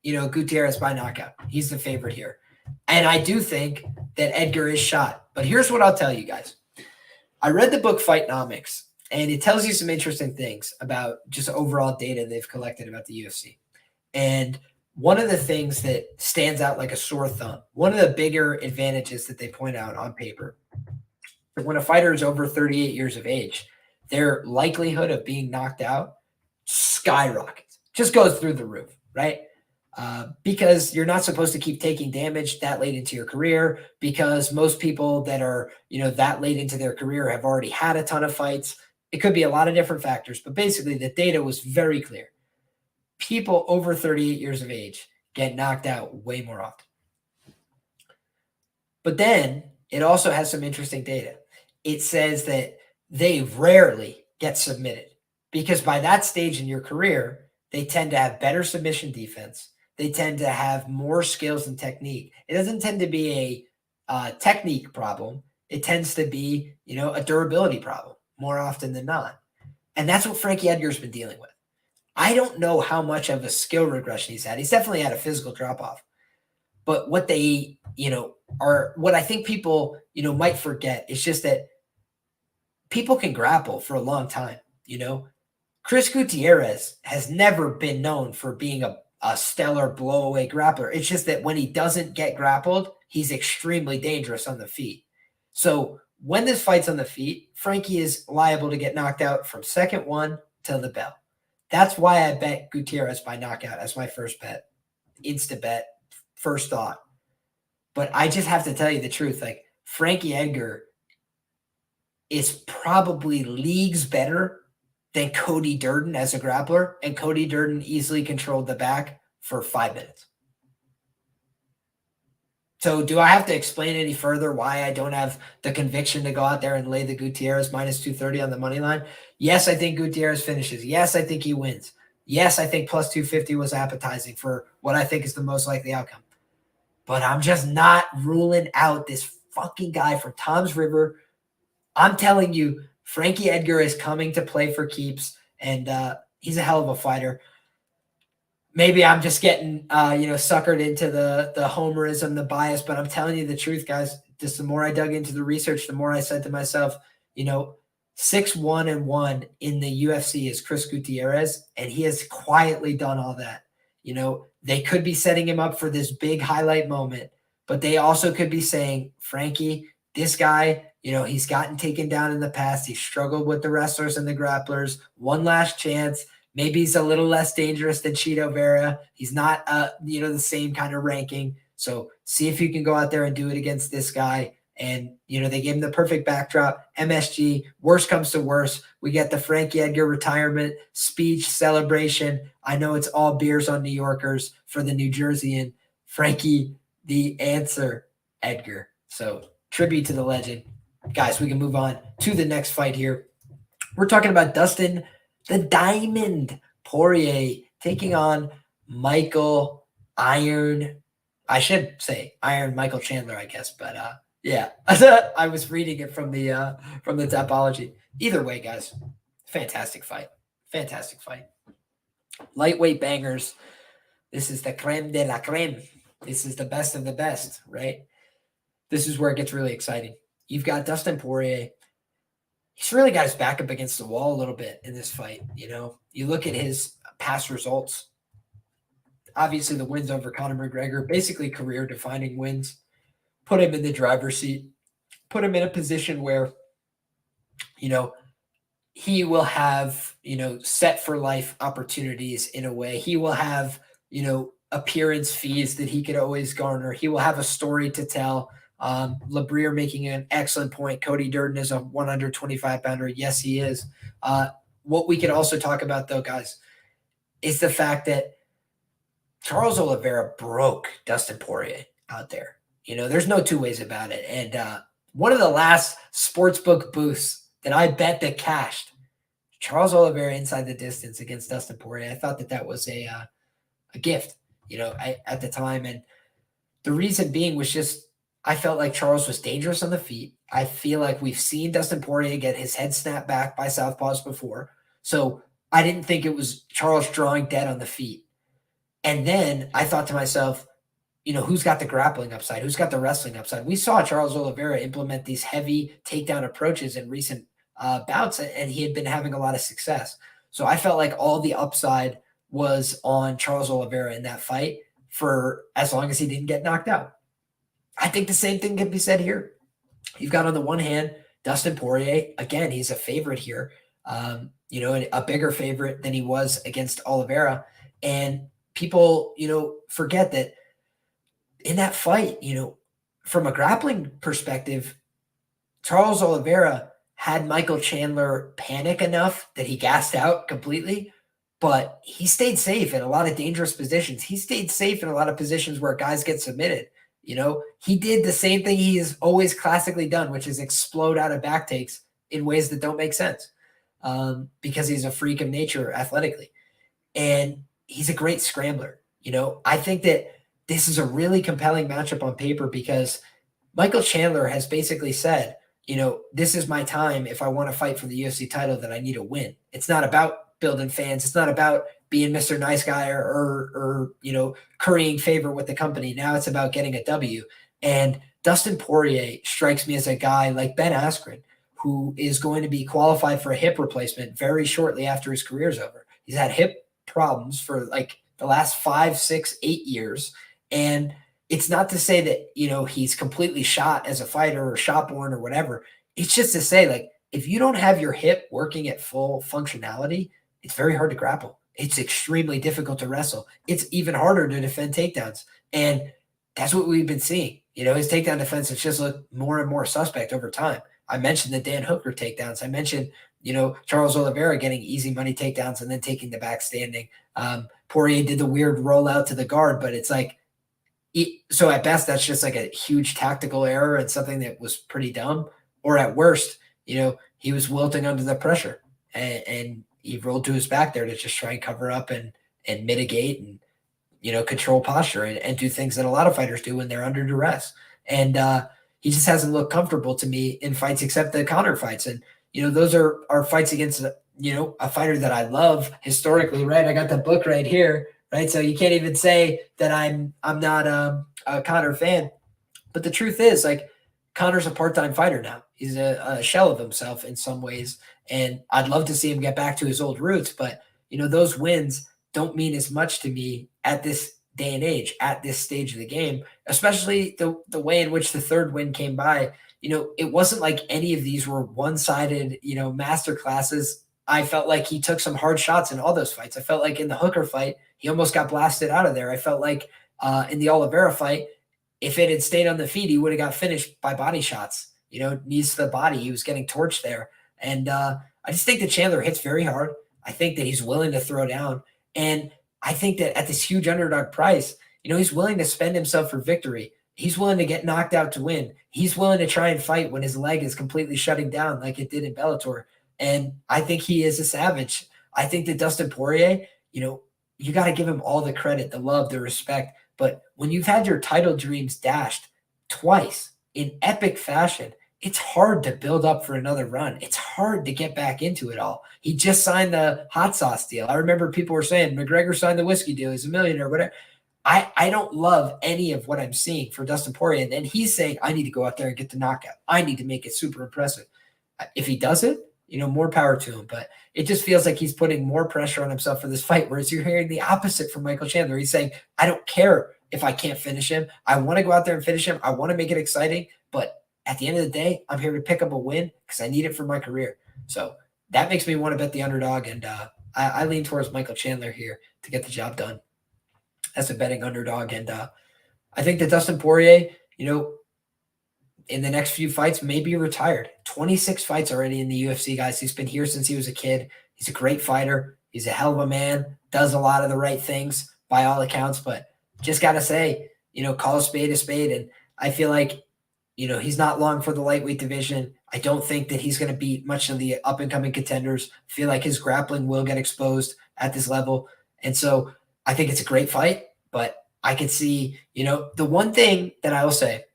Gutierrez by knockout. He's the favorite here. And I do think that Edgar is shot. But here's what I'll tell you guys. I read the book Fightnomics, and it tells you some interesting things about just overall data they've collected about the UFC. And one of the things that stands out like a sore thumb, one of the bigger advantages that they point out on paper, when a fighter is over 38 years of age, their likelihood of being knocked out skyrockets, just goes through the roof, right? Because you're not supposed to keep taking damage that late into your career, because most people that are, that late into their career have already had a ton of fights. It could be a lot of different factors, but basically the data was very clear. People over 38 years of age get knocked out way more often. But then it also has some interesting data. It says that they rarely get submitted because by that stage in your career, they tend to have better submission defense. They tend to have more skills and technique. It doesn't tend to be a technique problem. It tends to be, a durability problem more often than not. And that's what Frankie Edgar's been dealing with. I don't know how much of a skill regression he's had. He's definitely had a physical drop-off. But what they, what I think people, might forget is just that people can grapple for a long time, Chris Gutierrez has never been known for being a stellar blowaway grappler. It's just that when he doesn't get grappled, he's extremely dangerous on the feet. So when this fight's on the feet, Frankie is liable to get knocked out from second one till the bell. That's why I bet Gutierrez by knockout as my first bet. Insta bet, first thought. But I just have to tell you the truth. Like, Frankie Edgar is probably leagues better than Cody Durden as a grappler, and Cody Durden easily controlled the back for 5 minutes. So do I have to explain any further why I don't have the conviction to go out there and lay the Gutierrez minus 230 on the money line? Yes, I think Gutierrez finishes. Yes, I think he wins. Yes, I think plus 250 was appetizing for what I think is the most likely outcome. But I'm just not ruling out this fucking guy from Tom's River. I'm telling you, Frankie Edgar is coming to play for keeps, and he's a hell of a fighter. Maybe I'm just getting, suckered into the homerism, the bias, but I'm telling you the truth, guys. Just the more I dug into the research, the more I said to myself, 6-1-1 in the UFC is Chris Gutierrez, and he has quietly done all that. They could be setting him up for this big highlight moment, but they also could be saying, Frankie, this guy, he's gotten taken down in the past. He struggled with the wrestlers and the grapplers. One last chance. Maybe he's a little less dangerous than Chito Vera. He's not, the same kind of ranking. So see if you can go out there and do it against this guy. And, they gave him the perfect backdrop. MSG, worst comes to worst. We get the Frankie Edgar retirement speech celebration. I know it's all beers on New Yorkers for the New Jerseyan. Frankie, the answer, Edgar. So tribute to the legend. Guys, we can move on to the next fight here. We're talking about Dustin the Diamond Poirier taking on Michael Iron. I should say Iron Michael Chandler, I guess, but yeah, I was reading it from the topology. Either way, guys, fantastic fight. Lightweight bangers. This is the creme de la creme. This is the best of the best, right? This is where it gets really exciting. You've got Dustin Poirier. He's really got his back up against the wall a little bit in this fight. You look at his past results. Obviously, the wins over Conor McGregor, basically career-defining wins, put him in the driver's seat, put him in a position where, he will have, set for life opportunities in a way. He will have, appearance fees that he could always garner. He will have a story to tell. Labrier making an excellent point. Cody Durden is a 125-pounder. Yes, he is. What we can also talk about, though, guys, is the fact that Charles Oliveira broke Dustin Poirier out there. There's no two ways about it. And one of the last sportsbook boosts that I bet that cashed, Charles Oliveira inside the distance against Dustin Poirier. I thought that was a gift, at the time. And the reason being was just, I felt like Charles was dangerous on the feet. I feel like we've seen Dustin Poirier get his head snapped back by southpaws before. So I didn't think it was Charles drawing dead on the feet. And then I thought to myself, who's got the grappling upside? Who's got the wrestling upside? We saw Charles Oliveira implement these heavy takedown approaches in recent bouts, and he had been having a lot of success. So I felt like all the upside was on Charles Oliveira in that fight for as long as he didn't get knocked out. I think the same thing can be said here. You've got on the one hand, Dustin Poirier. Again, he's a favorite here, a bigger favorite than he was against Oliveira. And people, forget that in that fight, from a grappling perspective, Charles Oliveira had Michael Chandler panic enough that he gassed out completely. but he stayed safe in a lot of dangerous positions. He stayed safe in a lot of positions where guys get submitted. He did the same thing he has always classically done, which is explode out of back takes in ways that don't make sense, because he's a freak of nature athletically. And he's a great scrambler. I think that this is a really compelling matchup on paper because Michael Chandler has basically said, this is my time. If I want to fight for the UFC title, that I need a win. It's not about building fans. It's not about being Mr. Nice Guy or currying favor with the company. Now it's about getting a W. And Dustin Poirier strikes me as a guy like Ben Askren, who is going to be qualified for a hip replacement very shortly after his career's over. He's had hip problems for like the last 5, 6, 8 years. And it's not to say that, he's completely shot as a fighter or shot-born or whatever. It's just to say, like, if you don't have your hip working at full functionality, it's very hard to grapple. It's extremely difficult to wrestle. It's even harder to defend takedowns. And that's what we've been seeing. His takedown defense has just looked more and more suspect over time. I mentioned the Dan Hooker takedowns. I mentioned, Charles Oliveira getting easy money takedowns and then taking the back standing. Poirier did the weird rollout to the guard, but it's like, so at best, that's just like a huge tactical error and something that was pretty dumb. Or at worst, he was wilting under the pressure and he rolled to his back there to just try and cover up and mitigate and, control posture and do things that a lot of fighters do when they're under duress. And he just hasn't looked comfortable to me in fights except the counter fights. And, those are fights against, a fighter that I love historically, right? I got the book right here. Right. So you can't even say that I'm not a Conor fan. But the truth is, like, Conor's a part-time fighter now. He's a shell of himself in some ways. And I'd love to see him get back to his old roots. But, those wins don't mean as much to me at this day and age, at this stage of the game, especially the way in which the third win came by. It wasn't like any of these were one-sided, master classes. I felt like he took some hard shots in all those fights. I felt like in the Hooker fight, he almost got blasted out of there. I felt like in the Oliveira fight, if it had stayed on the feet, he would have got finished by body shots, knees to the body. He was getting torched there. And I just think that Chandler hits very hard. I think that he's willing to throw down. And I think that at this huge underdog price, he's willing to spend himself for victory. He's willing to get knocked out to win. He's willing to try and fight when his leg is completely shutting down like it did in Bellator. And I think he is a savage. I think that Dustin Poirier, you got to give him all the credit, the love, the respect. But when you've had your title dreams dashed twice in epic fashion, it's hard to build up for another run. It's hard to get back into it all. He just signed the hot sauce deal. I remember people were saying McGregor signed the whiskey deal. He's a millionaire, whatever. I don't love any of what I'm seeing for Dustin Poirier. And he's saying, I need to go out there and get the knockout. I need to make it super impressive. If he does it, more power to him. But it just feels like he's putting more pressure on himself for this fight, whereas you're hearing the opposite from Michael Chandler. He's saying, I don't care if I can't finish him. I want to go out there and finish him. I want to make it exciting. But at the end of the day, I'm here to pick up a win because I need it for my career. So that makes me want to bet the underdog. And I lean towards Michael Chandler here to get the job done as a betting underdog. And I think that Dustin Poirier, in the next few fights, may be retired. 26 fights already in the UFC, guys. He's been here since he was a kid. He's a great fighter. He's a hell of a man, does a lot of the right things by all accounts, but just got to say, call a spade a spade. And I feel like, he's not long for the lightweight division. I don't think that he's going to beat much of the up-and-coming contenders. I feel like his grappling will get exposed at this level. And so I think it's a great fight, but I could see, the one thing that I will say,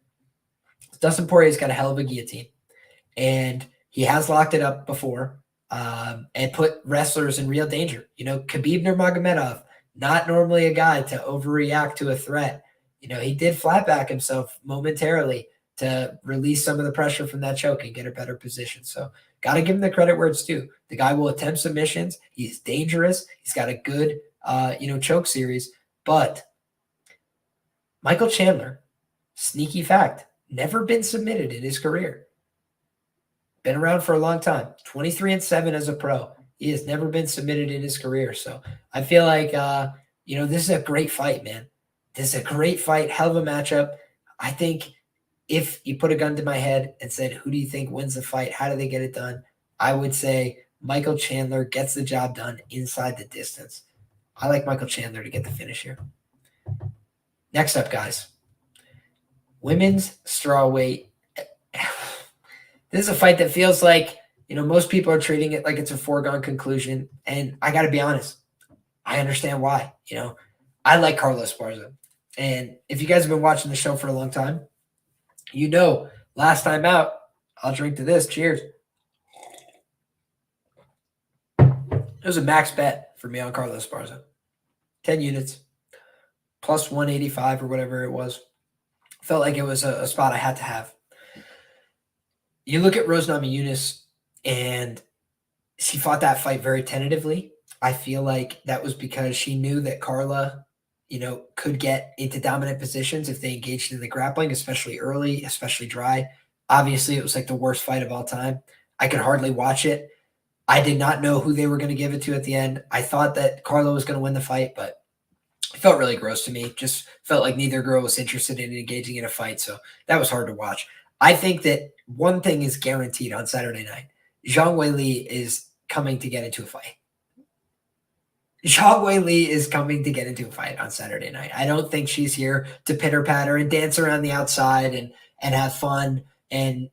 Dustin Poirier's got a hell of a guillotine, and he has locked it up before and put wrestlers in real danger. Khabib Nurmagomedov, not normally a guy to overreact to a threat. He did flat back himself momentarily to release some of the pressure from that choke and get a better position. So got to give him the credit where it's due. The guy will attempt submissions. He's dangerous. He's got a good, choke series. But Michael Chandler, sneaky fact, never been submitted in his career. Been around for a long time. 23-7 as a pro. He has never been submitted in his career. So I feel like, this is a great fight, man. This is a great fight. Hell of a matchup. I think if you put a gun to my head and said, who do you think wins the fight? How do they get it done? I would say Michael Chandler gets the job done inside the distance. I like Michael Chandler to get the finish here. Next up, guys. Women's strawweight. This is a fight that feels like, most people are treating it like it's a foregone conclusion. And I got to be honest, I understand why. I like Carla Esparza. And if you guys have been watching the show for a long time, last time out, I'll drink to this. Cheers. It was a max bet for me on Carla Esparza. 10 units, plus 185 or whatever it was. Felt like it was a spot I had to have. You look at Rose Namajunas, and she fought that fight very tentatively. I feel like that was because she knew that Carla, could get into dominant positions if they engaged in the grappling, especially early, especially dry. Obviously, it was like the worst fight of all time. I could hardly watch it. I did not know who they were going to give it to at the end. I thought that Carla was going to win the fight, but it felt really gross to me. Just felt like neither girl was interested in engaging in a fight, so that was hard to watch. I think that one thing is guaranteed on Saturday night. Zhang Weili is coming to get into a fight. Zhang Weili is coming to get into a fight on Saturday night. I don't think she's here to pitter-patter and dance around the outside and have fun and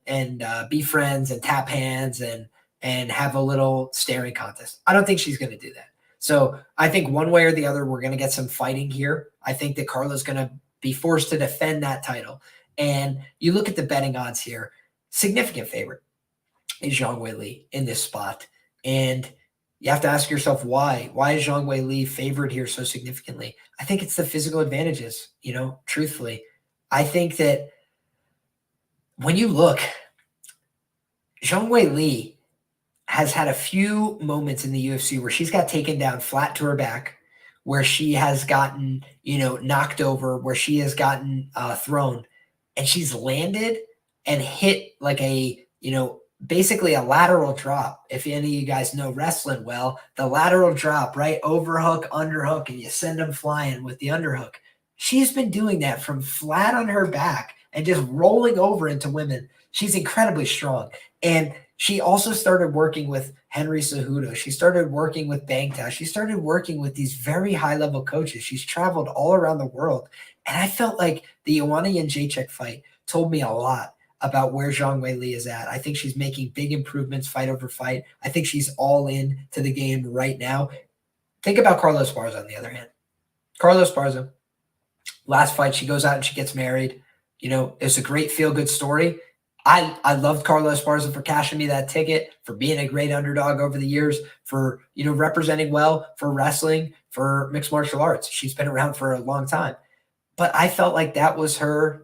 be friends and tap hands and have a little staring contest. I don't think she's going to do that. So I think one way or the other, we're going to get some fighting here. I think that Carla's going to be forced to defend that title. And you look at the betting odds here, significant favorite is Zhang Weili in this spot. And you have to ask yourself why. Why is Zhang Weili favored here so significantly? I think it's the physical advantages, truthfully. I think that when you look, Zhang Weili has had a few moments in the UFC where she's got taken down flat to her back, where she has gotten, knocked over, where she has gotten thrown, and she's landed and hit like a, basically a lateral drop. If any of you guys know wrestling well, the lateral drop, right? Overhook, underhook, and you send them flying with the underhook. She's been doing that from flat on her back and just rolling over into women. She's incredibly strong. And she also started working with Henry Cejudo. She started working with Bangta. She started working with these very high-level coaches. She's traveled all around the world. And I felt like the Joanna Jędrzejczyk fight told me a lot about where Zhang Weili is at. I think she's making big improvements fight over fight. I think she's all in to the game right now. Think about Carla Esparza on the other hand. Carla Esparza, last fight, she goes out and she gets married. It's a great feel-good story. I loved Carla Esparza for cashing me that ticket, for being a great underdog over the years, for, representing well, for wrestling, for mixed martial arts. She's been around for a long time. But I felt like that was her,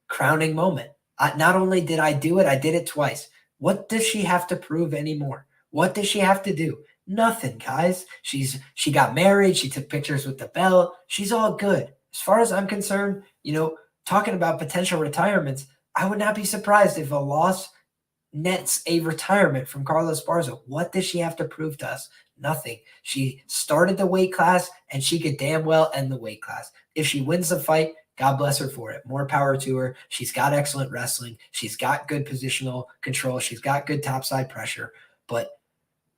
crowning moment. Not only did I do it, I did it twice. What does she have to prove anymore? What does she have to do? Nothing, guys. She got married. She took pictures with the belt. She's all good. As far as I'm concerned, talking about potential retirements, I would not be surprised if a loss nets a retirement from Carla Esparza. What does she have to prove to us? Nothing. She started the weight class, and she could damn well end the weight class. If she wins the fight, God bless her for it. More power to her. She's got excellent wrestling. She's got good positional control. She's got good topside pressure. But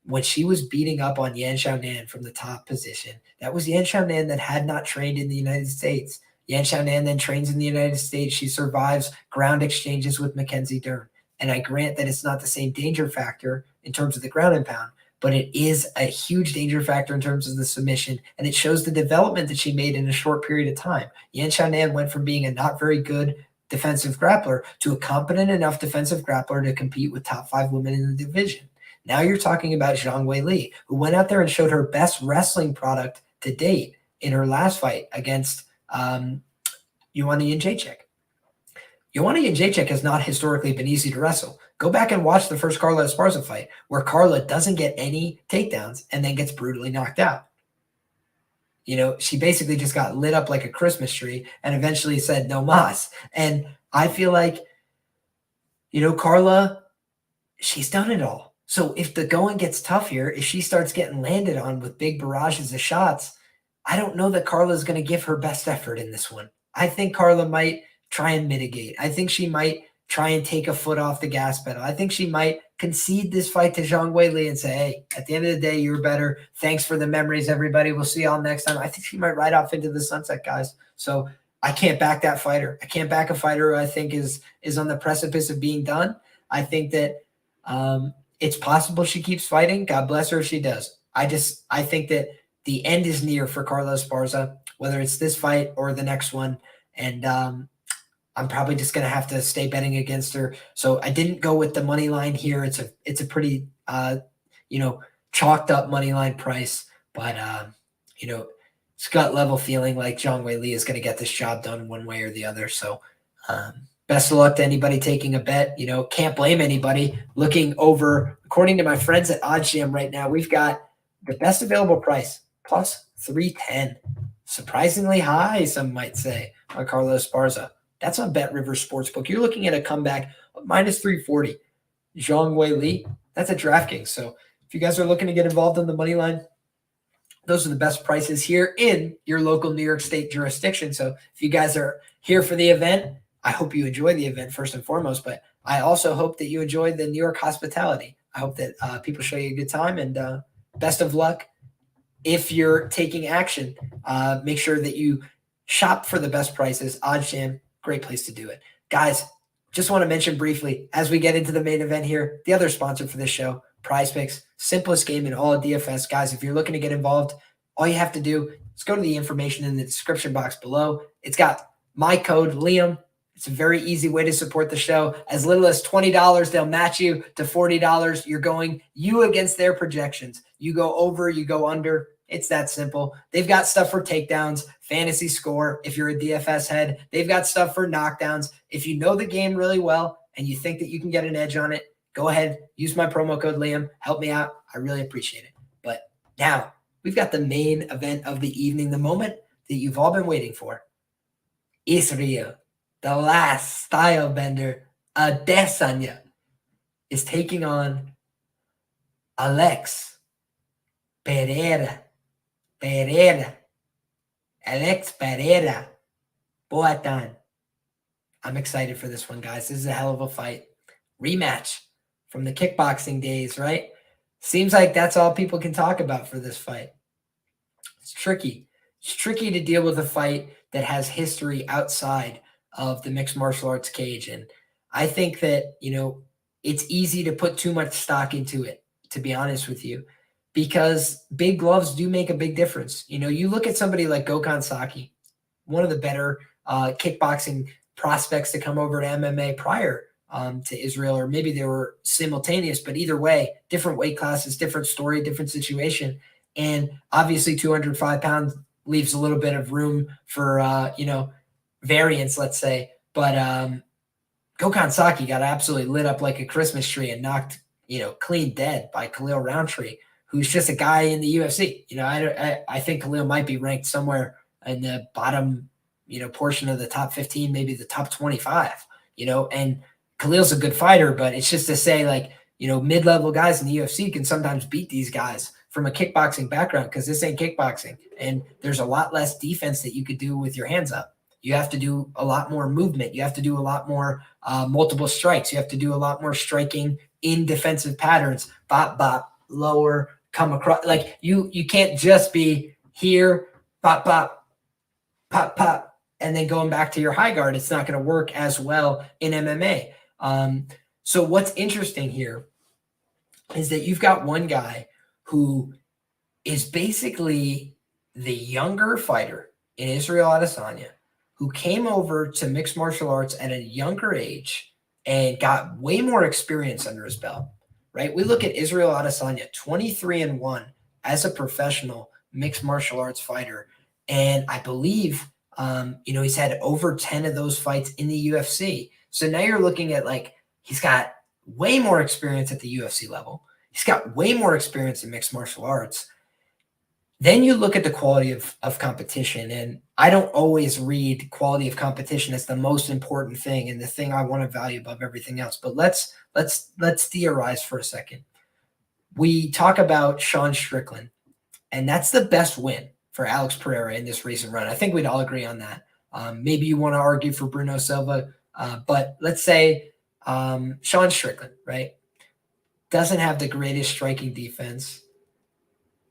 when she was beating up on Yan Xiaonan from the top position, that was Yan Xiaonan that had not trained in the United States. Yan Xiaonan then trains in the United States. She survives ground exchanges with Mackenzie Dern. And I grant that it's not the same danger factor in terms of the ground and pound, but it is a huge danger factor in terms of the submission. And it shows the development that she made in a short period of time. Yan Xiaonan went from being a not very good defensive grappler to a competent enough defensive grappler to compete with top 5 women in the division. Now you're talking about Zhang Weili, who went out there and showed her best wrestling product to date in her last fight against Joanna Jędrzejczyk. Joanna Jędrzejczyk has not historically been easy to wrestle. Go back and watch the first Carla Esparza fight where Carla doesn't get any takedowns and then gets brutally knocked out. She basically just got lit up like a Christmas tree and eventually said no mas. And I feel like, Carla, she's done it all. So if the going gets tough here, if she starts getting landed on with big barrages of shots, I don't know that Carla is going to give her best effort in this one. I think Carla might try and mitigate. I think she might try and take a foot off the gas pedal. I think she might concede this fight to Zhang Weili and say, hey, at the end of the day, you're better. Thanks for the memories, everybody. We'll see y'all next time. I think she might ride off into the sunset, guys. So I can't back that fighter. I can't back a fighter who I think is on the precipice of being done. I think that it's possible she keeps fighting. God bless her if she does. I think that the end is near for Carla Esparza, whether it's this fight or the next one. And I'm probably just going to have to stay betting against her. So I didn't go with the money line here. It's a pretty, chalked up money line price, but it's gut level feeling like Zhang Weili is going to get this job done one way or the other. So best of luck to anybody taking a bet. Can't blame anybody. Looking over, according to my friends at OddsJam right now, we've got the best available price, plus 310. Surprisingly high, some might say, on Carlos Esparza. That's on Bet River Sportsbook. You're looking at a comeback of minus 340. Zhang Weili, that's at DraftKings. So if you guys are looking to get involved in the money line, those are the best prices here in your local New York State jurisdiction. So if you guys are here for the event, I hope you enjoy the event first and foremost, but I also hope that you enjoy the New York hospitality. I hope that people show you a good time, and best of luck. If you're taking action, make sure that you shop for the best prices. OddsJam, great place to do it. Guys, just want to mention briefly, as we get into the main event here, the other sponsor for this show, PrizePicks, simplest game in all of DFS. Guys, if you're looking to get involved, all you have to do is go to the information in the description box below. It's got my code, Liam. It's a very easy way to support the show. As little as $20, they'll match you to $40. You're going you against their projections. You go over, you go under. It's that simple. They've got stuff for takedowns, fantasy score. If you're a DFS head, they've got stuff for knockdowns. If you know the game really well and you think that you can get an edge on it, go ahead, use my promo code Liam. Help me out. I really appreciate it. But now we've got the main event of the evening, the moment that you've all been waiting for. Israel, the last style bender, Adesanya, is taking on Alex Pereira. Alex Pereira. Boatan. I'm excited for this one, guys. This is a hell of a fight. Rematch from the kickboxing days, right? Seems like that's all people can talk about for this fight. It's tricky. It's tricky to deal with a fight that has history outside of the mixed martial arts cage. And I think that, it's easy to put too much stock into it, to be honest with you, because big gloves do make a big difference. You look at somebody like Gokhan Saki, one of the better kickboxing prospects to come over to MMA prior to Israel, or maybe they were simultaneous, but either way, different weight classes, different story, different situation. And obviously 205 pounds leaves a little bit of room for, variance, let's say. But Gokhan Saki got absolutely lit up like a Christmas tree and knocked, clean dead by Khalil Roundtree, who's just a guy in the UFC. I think Khalil might be ranked somewhere in the bottom, portion of the top 15, maybe the top 25, and Khalil's a good fighter, but it's just to say, like, mid-level guys in the UFC can sometimes beat these guys from a kickboxing background, because this ain't kickboxing. And there's a lot less defense that you could do with your hands up. You have to do a lot more movement. You have to do a lot more multiple strikes. You have to do a lot more striking in defensive patterns. Bop, bop, lower, come across. Like, you can't just be here, bop, bop, pop, pop, and then going back to your high guard. It's not going to work as well in MMA. So what's interesting here is that you've got one guy who is basically the younger fighter in Israel Adesanya, who came over to mixed martial arts at a younger age and got way more experience under his belt, right? We look at Israel Adesanya, 23-1 as a professional mixed martial arts fighter. And I believe, he's had over 10 of those fights in the UFC. So now you're looking at, like, he's got way more experience at the UFC level. He's got way more experience in mixed martial arts. Then you look at the quality of competition, and I don't always read quality of competition as the most important thing and the thing I want to value above everything else. But let's theorize for a second. We talk about Sean Strickland, and that's the best win for Alex Pereira in this recent run. I think we'd all agree on that. Maybe you want to argue for Bruno Silva, but let's say Sean Strickland, right? doesn't have the greatest striking defense,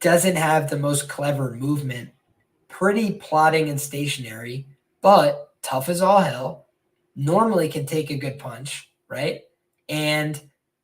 doesn't have the most clever movement, pretty plotting and stationary, but tough as all hell, normally can take a good punch, right? And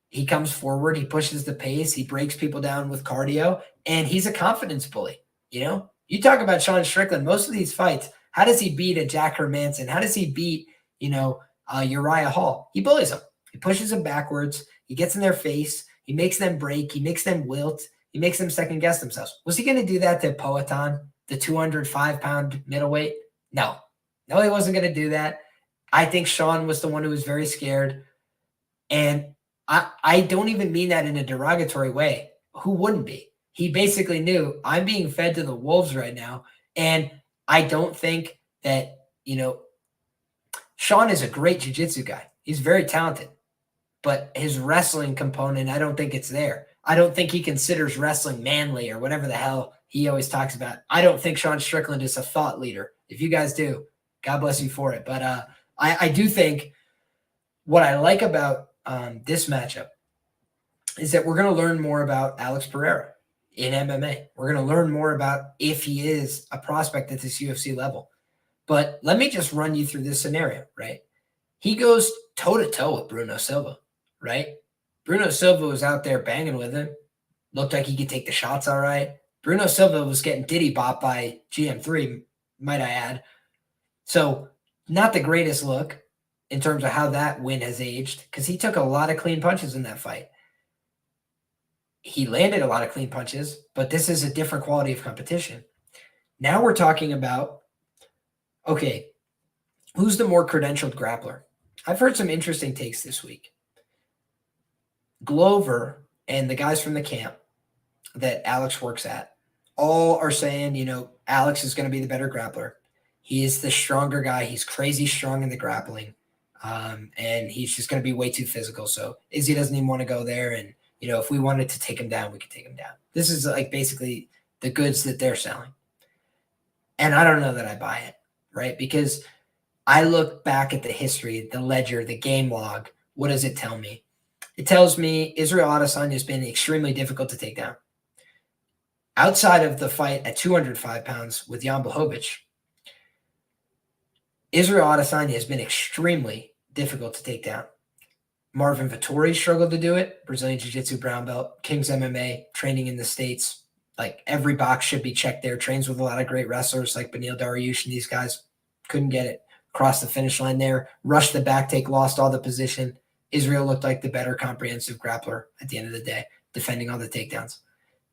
he comes forward, he pushes the pace, he breaks people down with cardio, and he's a confidence bully. You know, you talk about Sean Strickland, most of these fights, how does he beat a Jack Hermanson? How does he beat, Uriah Hall? He bullies them. He pushes them backwards. He gets in their face. He makes them break. He makes them wilt. He makes them second guess themselves. Was he going to do that to Poatan, the 205-pound middleweight? No, he wasn't going to do that. I think Sean was the one who was very scared. And I don't even mean that in a derogatory way. Who wouldn't be? He basically knew, I'm being fed to the wolves right now. And I don't think that, Sean is a great jiu-jitsu guy. He's very talented. But his wrestling component, I don't think it's there. I don't think he considers wrestling manly or whatever the hell he always talks about. I don't think Sean Strickland is a thought leader. If you guys do, God bless you for it. But I do think what I like about this matchup is that we're going to learn more about Alex Pereira in MMA. We're going to learn more about if he is a prospect at this UFC level. But let me just run you through this scenario, right? He goes toe-to-toe with Bruno Silva, right? Bruno Silva was out there banging with him. Looked like he could take the shots all right. Bruno Silva was getting diddy-bopped by GM3, might I add. So not the greatest look in terms of how that win has aged, because he took a lot of clean punches in that fight. He landed a lot of clean punches, but this is a different quality of competition. Now we're talking about, okay, who's the more credentialed grappler? I've heard some interesting takes this week. Glover and the guys from the camp that Alex works at all are saying, Alex is going to be the better grappler. He is the stronger guy. He's crazy strong in the grappling. And he's just going to be way too physical. So Izzy doesn't even want to go there. And, if we wanted to take him down, we could take him down. This is like basically the goods that they're selling. And I don't know that I buy it, right? Because I look back at the history, the ledger, the game log. What does it tell me? It tells me Israel Adesanya has been extremely difficult to take down. Outside of the fight at 205 pounds with Jan Blachowicz, Israel Adesanya has been extremely difficult to take down. Marvin Vettori struggled to do it. Brazilian Jiu-Jitsu brown belt, King's MMA, training in the States. Like every box should be checked there. Trains with a lot of great wrestlers like Beneil Dariush, and these guys couldn't get it across the finish line there. Rushed the back take, lost all the position. Israel looked like the better comprehensive grappler at the end of the day, defending all the takedowns.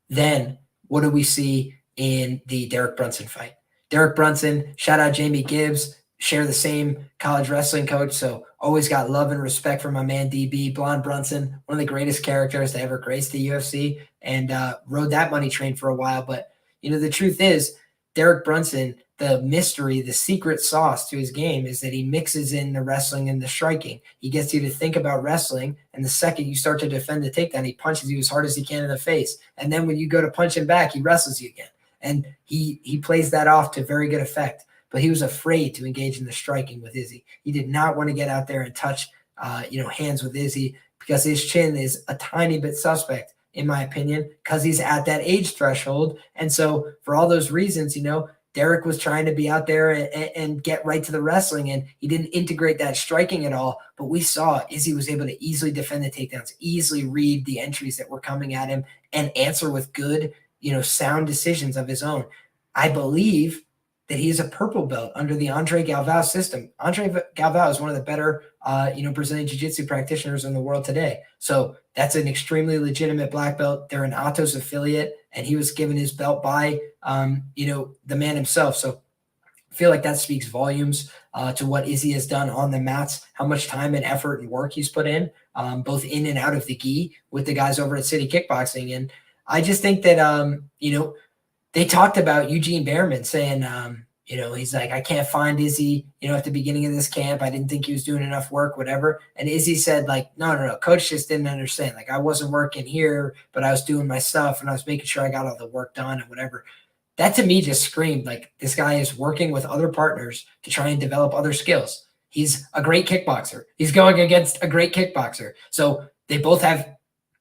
Then what do we see in the Derek Brunson fight? Derek Brunson, shout out Jamie Gibbs, share the same college wrestling coach, so always got love and respect for my man DB. Blonde Brunson, one of the greatest characters to ever grace the UFC, and rode that money train for a while. But, the truth is, Derek Brunson, the mystery, the secret sauce to his game is that he mixes in the wrestling and the striking. He gets you to think about wrestling, and the second you start to defend the takedown, he punches you as hard as he can in the face. And then when you go to punch him back, he wrestles you again. And he plays that off to very good effect. But he was afraid to engage in the striking with Izzy. He did not want to get out there and touch, hands with Izzy because his chin is a tiny bit suspect, in my opinion, because he's at that age threshold. And so for all those reasons, Derek was trying to be out there and get right to the wrestling, and he didn't integrate that striking at all. But we saw Izzy was able to easily defend the takedowns, easily read the entries that were coming at him, and answer with good, sound decisions of his own. I believe that he is a purple belt under the Andre Galvao system. Andre Galvao is one of the better, Brazilian Jiu-Jitsu practitioners in the world today. So that's an extremely legitimate black belt. They're an Atos affiliate, and he was given his belt by, the man himself. So I feel like that speaks volumes to what Izzy has done on the mats, how much time and effort and work he's put in, both in and out of the gi with the guys over at City Kickboxing. And I just think that, they talked about Eugene Behrman saying, he's like, I can't find Izzy, at the beginning of this camp. I didn't think he was doing enough work, whatever. And Izzy said, like, no. Coach just didn't understand. Like, I wasn't working here, but I was doing my stuff and I was making sure I got all the work done and whatever. That to me just screamed like this guy is working with other partners to try and develop other skills. He's a great kickboxer. He's going against a great kickboxer. So they both have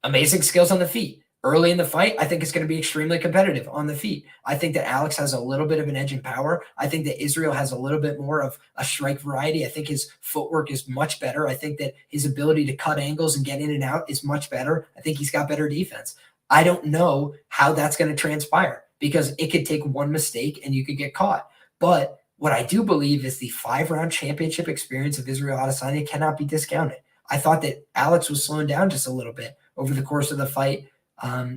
amazing skills on the feet. Early in the fight, I think it's going to be extremely competitive on the feet. I think that Alex has a little bit of an edge in power. I think that Israel has a little bit more of a strike variety. I think his footwork is much better. I think that his ability to cut angles and get in and out is much better. I think he's got better defense. I don't know how that's going to transpire because it could take one mistake and you could get caught. But what I do believe is the 5-round championship experience of Israel Adesanya cannot be discounted. I thought that Alex was slowing down just a little bit over the course of the fight.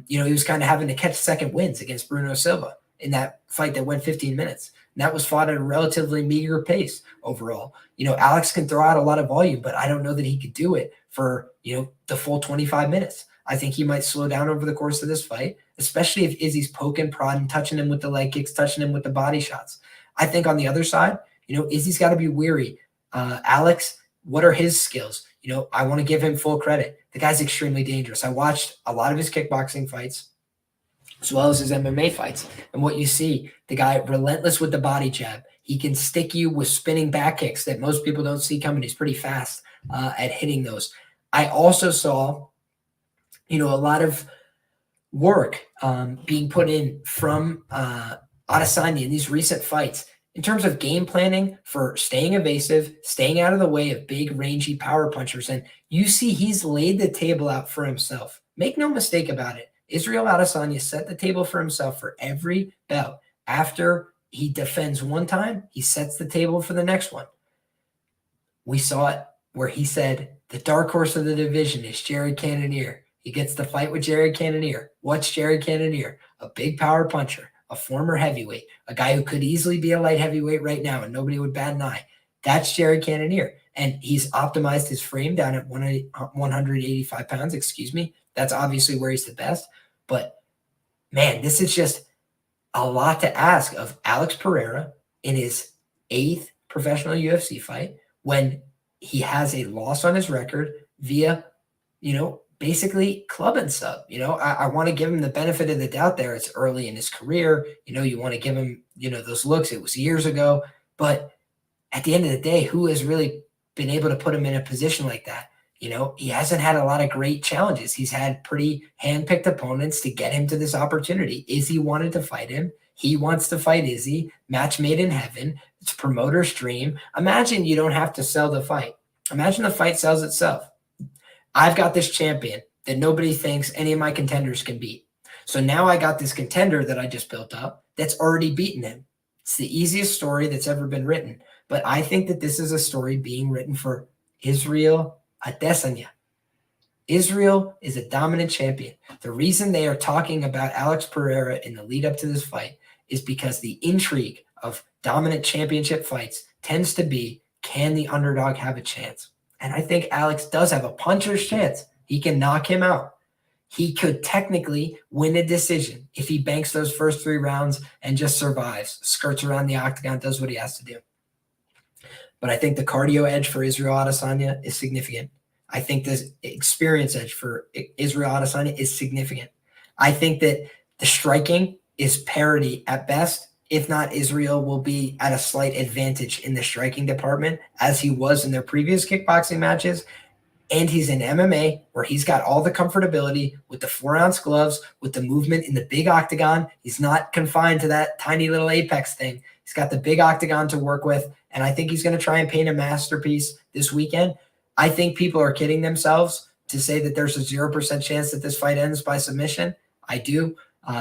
He was kind of having to catch second wins against Bruno Silva in that fight that went 15 minutes. And that was fought at a relatively meager pace overall. Alex can throw out a lot of volume, but I don't know that he could do it for, the full 25 minutes. I think he might slow down over the course of this fight, especially if Izzy's poking, prodding, touching him with the leg kicks, touching him with the body shots. I think on the other side, Izzy's got to be weary. Alex, what are his skills? I want to give him full credit. The guy's extremely dangerous. I watched a lot of his kickboxing fights as well as his MMA fights. And what you see, the guy relentless with the body jab. He can stick you with spinning back kicks that most people don't see coming. He's pretty fast at hitting those. I also saw, a lot of work being put in from Adesanya in these recent fights in terms of game planning for staying evasive, staying out of the way of big, rangy power punchers. And you see he's laid the table out for himself. Make no mistake about it. Israel Adesanya set the table for himself for every bout. After he defends one time, he sets the table for the next one. We saw it where he said, the dark horse of the division is Jared Cannonier. He gets the fight with Jared Cannonier. What's Jared Cannonier? A big power puncher, a former heavyweight, a guy who could easily be a light heavyweight right now and nobody would bat an eye. That's Jared Cannonier. And he's optimized his frame down at 185 pounds, That's obviously where he's the best. But, man, this is just a lot to ask of Alex Pereira in his 8th professional UFC fight when he has a loss on his record via, basically club and sub. I want to give him the benefit of the doubt there. It's early in his career. You want to give him, those looks. It was years ago. But at the end of the day, who has really been able to put him in a position like that? He hasn't had a lot of great challenges. He's had pretty hand-picked opponents to get him to this opportunity. Izzy wanted to fight him. He wants to fight Izzy. Match made in heaven. It's promoter's dream. Imagine you don't have to sell the fight. Imagine the fight sells itself. I've got this champion that nobody thinks any of my contenders can beat. So now I got this contender that I just built up that's already beaten him. It's the easiest story that's ever been written. But I think that this is a story being written for Israel Adesanya. Israel is a dominant champion. The reason they are talking about Alex Pereira in the lead up to this fight is because the intrigue of dominant championship fights tends to be, can the underdog have a chance? And I think Alex does have a puncher's chance. He can knock him out. He could technically win a decision if he banks those first 3 rounds and just survives, skirts around the octagon, does what he has to do. But I think the cardio edge for Israel Adesanya is significant. I think the experience edge for Israel Adesanya is significant. I think that the striking is parity at best. If not, Israel will be at a slight advantage in the striking department as he was in their previous kickboxing matches. And he's in MMA where he's got all the comfortability with the 4-ounce gloves, with the movement in the big octagon. He's not confined to that tiny little apex thing. He's got the big octagon to work with. And I think he's going to try and paint a masterpiece this weekend. I think people are kidding themselves to say that there's a 0% chance that this fight ends by submission. I do.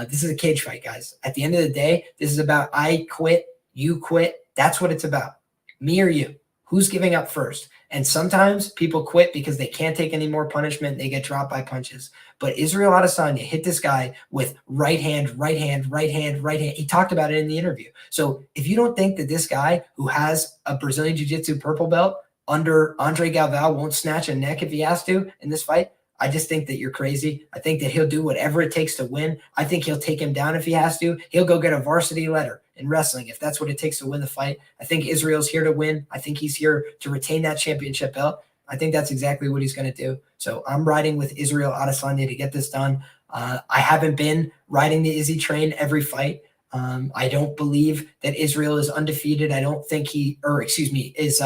This is a cage fight, guys. At the end of the day, this is about I quit, you quit. That's what it's about. Me or you. Who's giving up first? And sometimes people quit because they can't take any more punishment. They get dropped by punches. But Israel Adesanya hit this guy with right hand, right hand, right hand, right hand. He talked about it in the interview. So if you don't think that this guy who has a Brazilian Jiu-Jitsu purple belt under Andre Galvao won't snatch a neck if he has to in this fight, I just think that you're crazy. I think that he'll do whatever it takes to win. I think he'll take him down if he has to. He'll go get a varsity letter in wrestling if that's what it takes to win the fight. I think Israel's here to win. I think he's here to retain that championship belt. I think that's exactly what he's going to do. So I'm riding with Israel Adesanya to get this done. I haven't been riding the Izzy train every fight. I don't believe that Israel is undefeated. I don't think is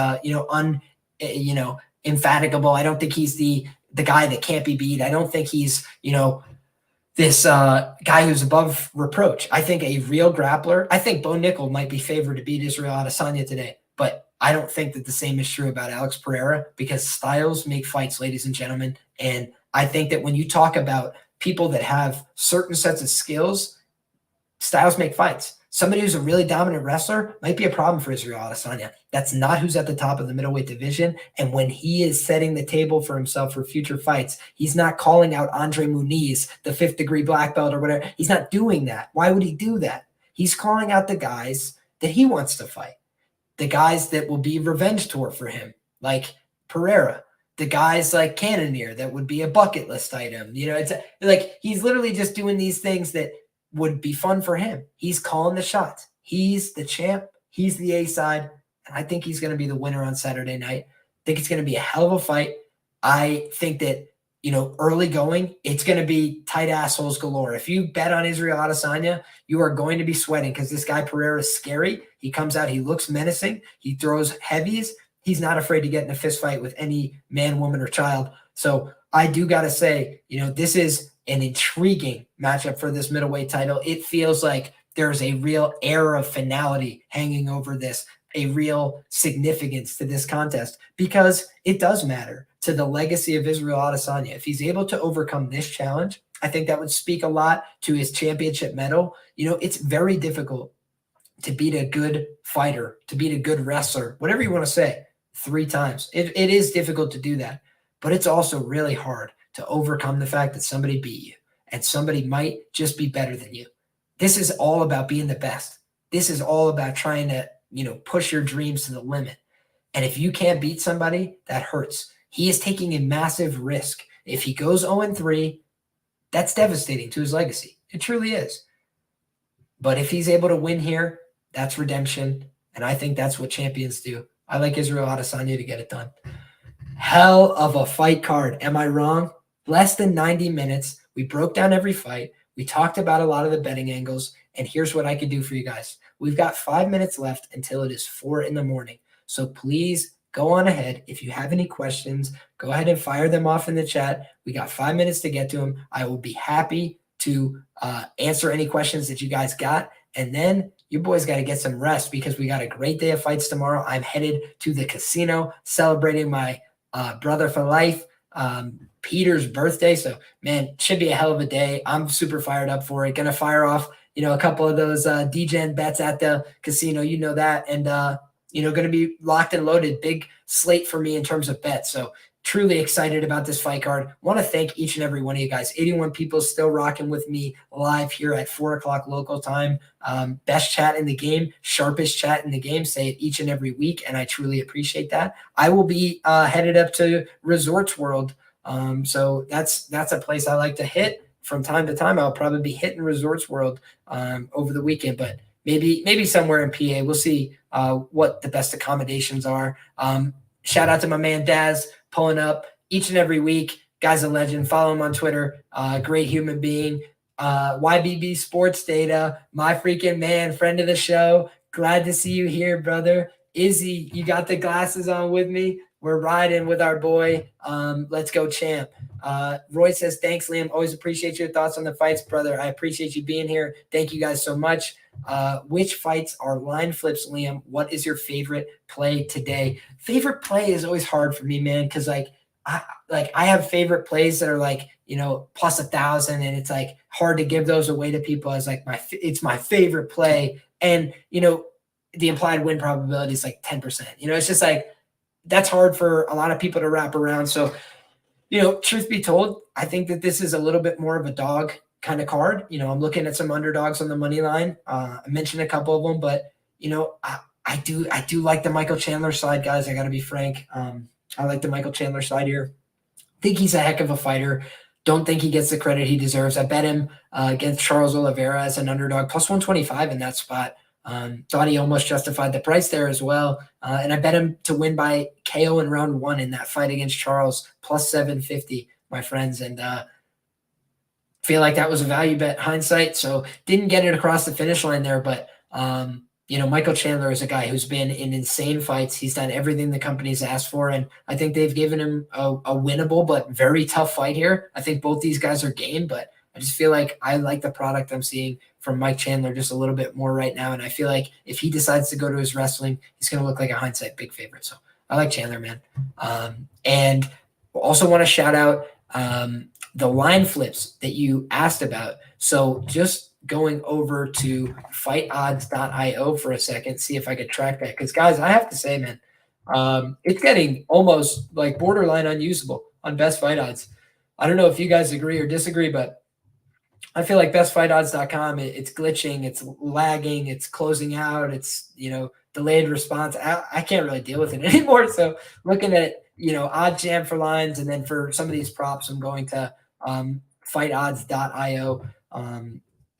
infatigable. I don't think he's the the guy that can't be beat. I don't think he's, this guy who's above reproach. I think a real grappler, I think Bo Nickel might be favored to beat Israel Adesanya today, but I don't think that the same is true about Alex Pereira, because styles make fights, ladies and gentlemen. And I think that when you talk about people that have certain sets of skills, styles make fights. Somebody who's a really dominant wrestler might be a problem for Israel Adesanya. That's not who's at the top of the middleweight division. And when he is setting the table for himself for future fights, he's not calling out Andre Muniz, the 5th degree black belt or whatever. He's not doing that. Why would he do that? He's calling out the guys that he wants to fight, the guys that will be revenge tour for him, like Pereira, the guys like Cannonier that would be a bucket list item. It's like he's literally just doing these things that would be fun for him. He's calling the shots. He's the champ. He's the A side. And I think he's going to be the winner on Saturday night. I think it's going to be a hell of a fight. I think that, early going, it's going to be tight assholes galore. If you bet on Israel Adesanya, you are going to be sweating, because this guy Pereira is scary. He comes out, he looks menacing. He throws heavies. He's not afraid to get in a fist fight with any man, woman, or child. So I do got to say, this is an intriguing matchup for this middleweight title. It feels like there's a real air of finality hanging over this, a real significance to this contest, because it does matter to the legacy of Israel Adesanya. If he's able to overcome this challenge, I think that would speak a lot to his championship medal. It's very difficult to beat a good fighter, to beat a good wrestler, whatever you want to say, 3 times. It is difficult to do that, but it's also really hard to overcome the fact that somebody beat you and somebody might just be better than you. This is all about being the best. This is all about trying to, push your dreams to the limit. And if you can't beat somebody, that hurts. He is taking a massive risk. If he goes 0-3, that's devastating to his legacy. It truly is. But if he's able to win here, that's redemption. And I think that's what champions do. I like Israel Adesanya to get it done. Hell of a fight card. Am I wrong? Less than 90 minutes. We broke down every fight. We talked about a lot of the betting angles. And here's what I can do for you guys. We've got 5 minutes left until it is 4 a.m. So please go on ahead. If you have any questions, go ahead and fire them off in the chat. We got 5 minutes to get to them. I will be happy to answer any questions that you guys got. And then your boys got to get some rest, because we got a great day of fights tomorrow. I'm headed to the casino celebrating my brother for life, Peter's birthday. So, man, should be a hell of a day. I'm super fired up for it. Going to fire off, a couple of those DGen bets at the casino. You know that. And, going to be locked and loaded. Big slate for me in terms of bets. So truly excited about this fight card. Want to thank each and every one of you guys. 81 people still rocking with me live here at 4 o'clock local time. Best chat in the game, sharpest chat in the game. Say it each and every week, and I truly appreciate that. I will be headed up to Resorts World. So that's a place I like to hit from time to time. I'll probably be hitting Resorts World over the weekend, but maybe somewhere in PA. We'll see what the best accommodations are. Shout out to my man Daz, pulling up each and every week. Guy's a legend. Follow him on Twitter. Great human being. YBB Sports Data, my freaking man, friend of the show. Glad to see you here, brother. Izzy, you got the glasses on with me. We're riding with our boy. Let's go, champ. Roy says, thanks, Liam. Always appreciate your thoughts on the fights, brother. I appreciate you being here. Thank you guys so much. Which fights are line flips, Liam? What is your favorite play today? Favorite play is always hard for me, man, because I have favorite plays that are like, plus 1,000, and it's like hard to give those away to people as like it's my favorite play. And, the implied win probability is like 10%. It's just like, that's hard for a lot of people to wrap around. So, truth be told, I think that this is a little bit more of a dog kind of card. I'm looking at some underdogs on the money line. I mentioned a couple of them, but I do like the Michael Chandler side, guys. I got to be frank. I like the Michael Chandler side here. Think he's a heck of a fighter. Don't think he gets the credit he deserves. I bet him against Charles Oliveira as an underdog, plus 125 in that spot. Thought he almost justified the price there as well. And I bet him to win by KO in round 1 in that fight against Charles, plus 750, my friends. And feel like that was a value bet hindsight. So didn't get it across the finish line there, but Michael Chandler is a guy who's been in insane fights. He's done everything the company's asked for, and I think they've given him a winnable but very tough fight here. I think both these guys are game, but I just feel like I like the product I'm seeing from Mike Chandler just a little bit more right now, and I feel like if he decides to go to his wrestling, he's going to look like a hindsight big favorite. So I like Chandler, man. And also want to shout out the line flips that you asked about. So just going over to fightodds.io for a second, see if I could track that. Because, guys, I have to say, man, it's getting almost like borderline unusable on best fight odds. I don't know if you guys agree or disagree, but I feel like bestfightodds.com, it's glitching, it's lagging, it's closing out, it's, delayed response. I can't really deal with it anymore. So looking at, Odd Jam for lines, and then for some of these props, I'm going to fightodds.io,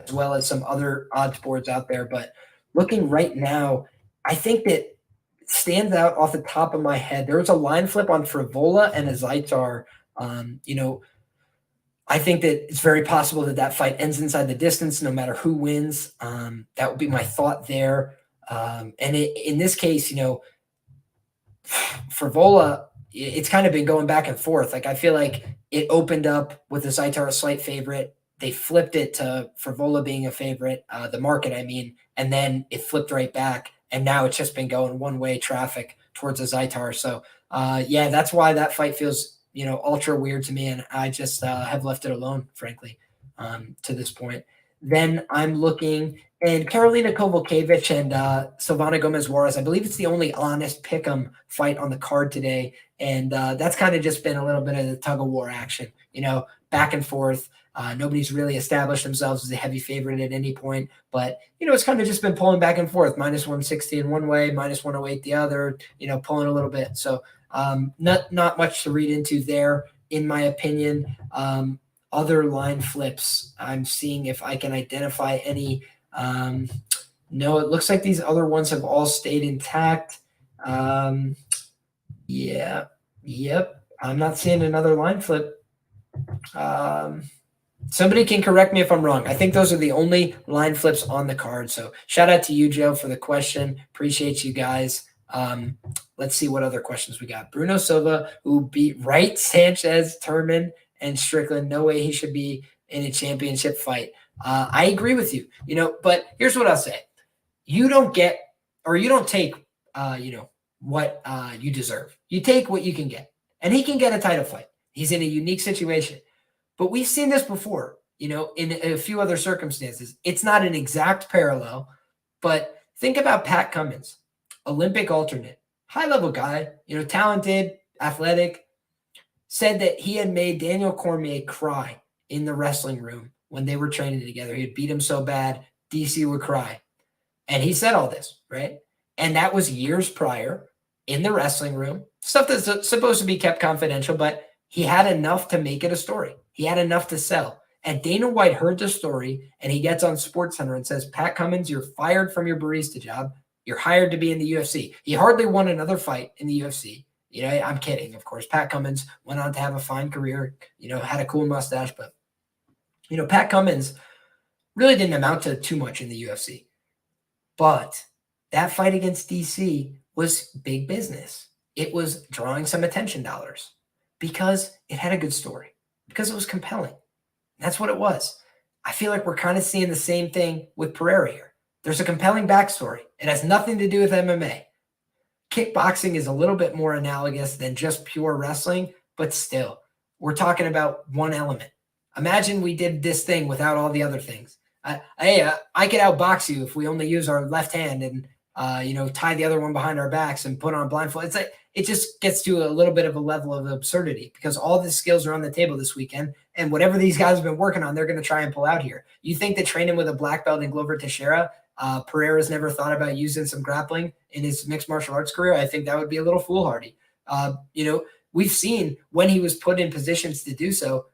as well as some other odds boards out there. But looking right now, I think that stands out off the top of my head. There was a line flip on Frevola and Azaitar. I think that it's very possible that fight ends inside the distance, no matter who wins. That would be my thought there. In this case, Frevola, it's kind of been going back and forth. Like, I feel like it opened up with Azaitar a slight favorite. They flipped it to Frevola being a favorite, the market, I mean, and then it flipped right back. And now it's just been going one-way traffic towards Azaitar. So, that's why that fight feels, ultra weird to me. And I just have left it alone, frankly, to this point. Then I'm looking, and Karolina Kowalkiewicz and Silvana Gomez-Juarez, I believe it's the only honest pick'em fight on the card today. And that's kind of just been a little bit of the tug-of-war action, back and forth. Nobody's really established themselves as a heavy favorite at any point, but, it's kind of just been pulling back and forth, minus 160 in one way, minus 108 the other, pulling a little bit. So not much to read into there, in my opinion. Other line flips, I'm seeing if I can identify any. No, it looks like these other ones have all stayed intact. Yep. I'm not seeing another line flip. Somebody can correct me if I'm wrong. I think those are the only line flips on the card. So shout out to you, Joe, for the question. Appreciate you guys. Let's see what other questions we got. Bruno Silva, who beat Wright, Sanchez, Turman, and Strickland. No way he should be in a championship fight. I agree with you, but here's what I'll say. You don't take, what you deserve. You take what you can get. And he can get a title fight. He's in a unique situation. But we've seen this before, in a few other circumstances. It's not an exact parallel, but think about Pat Cummins, Olympic alternate, high-level guy, talented, athletic, said that he had made Daniel Cormier cry in the wrestling room when they were training together. He had beat him so bad, DC would cry. And he said all this, right? And that was years prior in the wrestling room, stuff that's supposed to be kept confidential, but he had enough to make it a story. He had enough to sell. And Dana White heard the story, and he gets on SportsCenter and says, Pat Cummins, you're fired from your barista job. You're hired to be in the UFC. He hardly won another fight in the UFC. I'm kidding, of course. Pat Cummins went on to have a fine career, had a cool mustache. But, Pat Cummins really didn't amount to too much in the UFC. But that fight against DC was big business. It was drawing some attention dollars because it had a good story, because it was compelling. That's what it was. I feel like we're kind of seeing the same thing with Pereira here. There's a compelling backstory. It has nothing to do with MMA. Kickboxing is a little bit more analogous than just pure wrestling, but still, we're talking about one element. Imagine we did this thing without all the other things. I could outbox you if we only use our left hand and tie the other one behind our backs and put on blindfold. It's like it just gets to a little bit of a level of absurdity because all the skills are on the table this weekend, and whatever these guys have been working on, they're going to try and pull out here. You think that training with a black belt in Glover Teixeira, Pereira's never thought about using some grappling in his mixed martial arts career? I think that would be a little foolhardy. We've seen when he was put in positions to do so,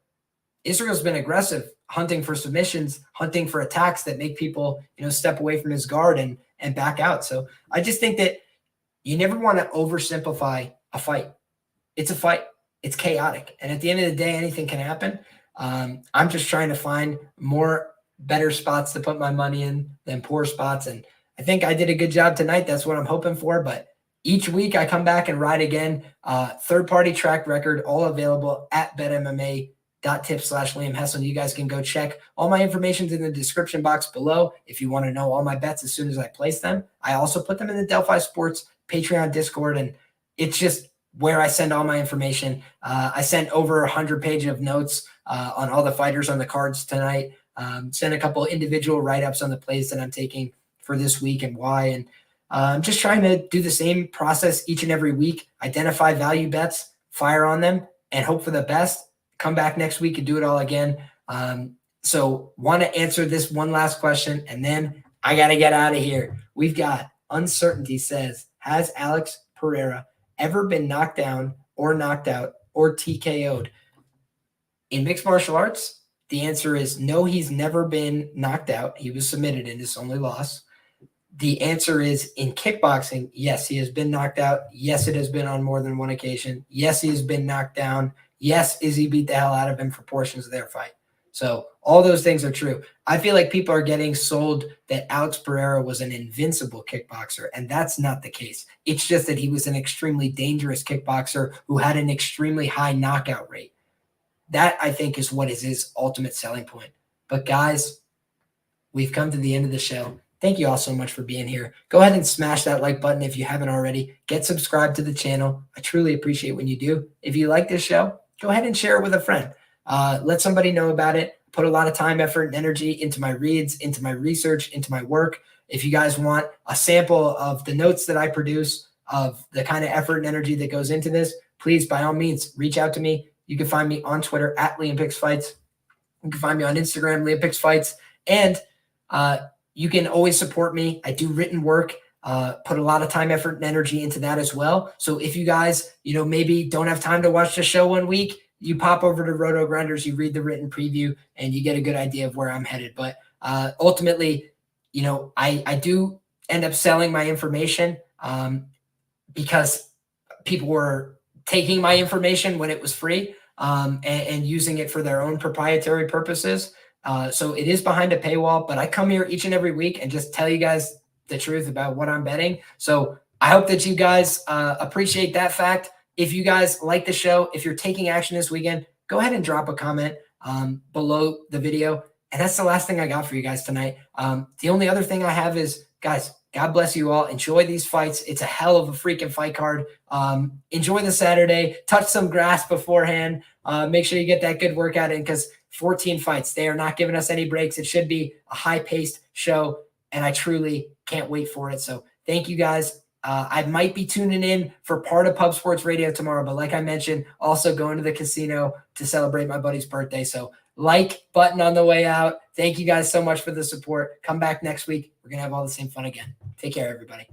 Israel's been aggressive, hunting for submissions, hunting for attacks that make people, step away from his guard and back out. So I just think that you never want to oversimplify a fight. It's a fight. It's chaotic. And at the end of the day, anything can happen. I'm just trying to find better spots to put my money in than poor spots. And I think I did a good job tonight. That's what I'm hoping for. But each week I come back and ride again. Third-party track record, all available at betmma.tip/Liam Hessel. You guys can go check. All my information's in the description box below if you want to know all my bets as soon as I place them. I also put them in the Delphi Sports Patreon Discord, and it's just where I send all my information. I sent over 100 pages of notes on all the fighters on the cards tonight. Sent a couple individual write-ups on the plays that I'm taking for this week and why. And I'm just trying to do the same process each and every week, identify value bets, fire on them, and hope for the best. Come back next week and do it all again. So want to answer this one last question, and then I got to get out of here. We've got Uncertainty says, has Alex Pereira ever been knocked down or knocked out or TKO'd? In mixed martial arts, the answer is no, he's never been knocked out. He was submitted in his only loss. The answer is in kickboxing, yes, he has been knocked out. Yes, it has been on more than one occasion. Yes, he has been knocked down. Yes, Izzy beat the hell out of him for portions of their fight. So all those things are true. I feel like people are getting sold that Alex Pereira was an invincible kickboxer, and that's not the case. It's just that he was an extremely dangerous kickboxer who had an extremely high knockout rate. That, I think, is what is his ultimate selling point. But guys, we've come to the end of the show. Thank you all so much for being here. Go ahead and smash that like button if you haven't already. Get subscribed to the channel. I truly appreciate when you do. If you like this show, go ahead and share it with a friend. Let somebody know about it. Put a lot of time, effort, and energy into my reads, into my research, into my work. If you guys want a sample of the notes that I produce, of the kind of effort and energy that goes into this, please, by all means, reach out to me. You can find me on Twitter at Liam Picks Fights. You can find me on Instagram, Liam Picks Fights. And you can always support me. I do written work, put a lot of time, effort, and energy into that as well. So if you guys, maybe don't have time to watch the show one week, you pop over to Roto Grinders, you read the written preview, and you get a good idea of where I'm headed. But ultimately, I do end up selling my information because people were taking my information when it was free and using it for their own proprietary purposes. So it is behind a paywall, but I come here each and every week and just tell you guys the truth about what I'm betting. So I hope that you guys appreciate that fact. If you guys like the show, if you're taking action this weekend, go ahead and drop a comment below the video. And that's the last thing I got for you guys tonight. The only other thing I have is, guys, God bless you all. Enjoy these fights. It's a hell of a freaking fight card. Enjoy the Saturday. Touch some grass beforehand. Make sure you get that good workout in because 14 fights. They are not giving us any breaks. It should be a high-paced show, and I truly can't wait for it. So thank you, guys. I might be tuning in for part of Pub Sports Radio tomorrow, but like I mentioned, also going to the casino to celebrate my buddy's birthday. So like button on the way out. Thank you guys so much for the support. Come back next week. We're going to have all the same fun again. Take care, everybody.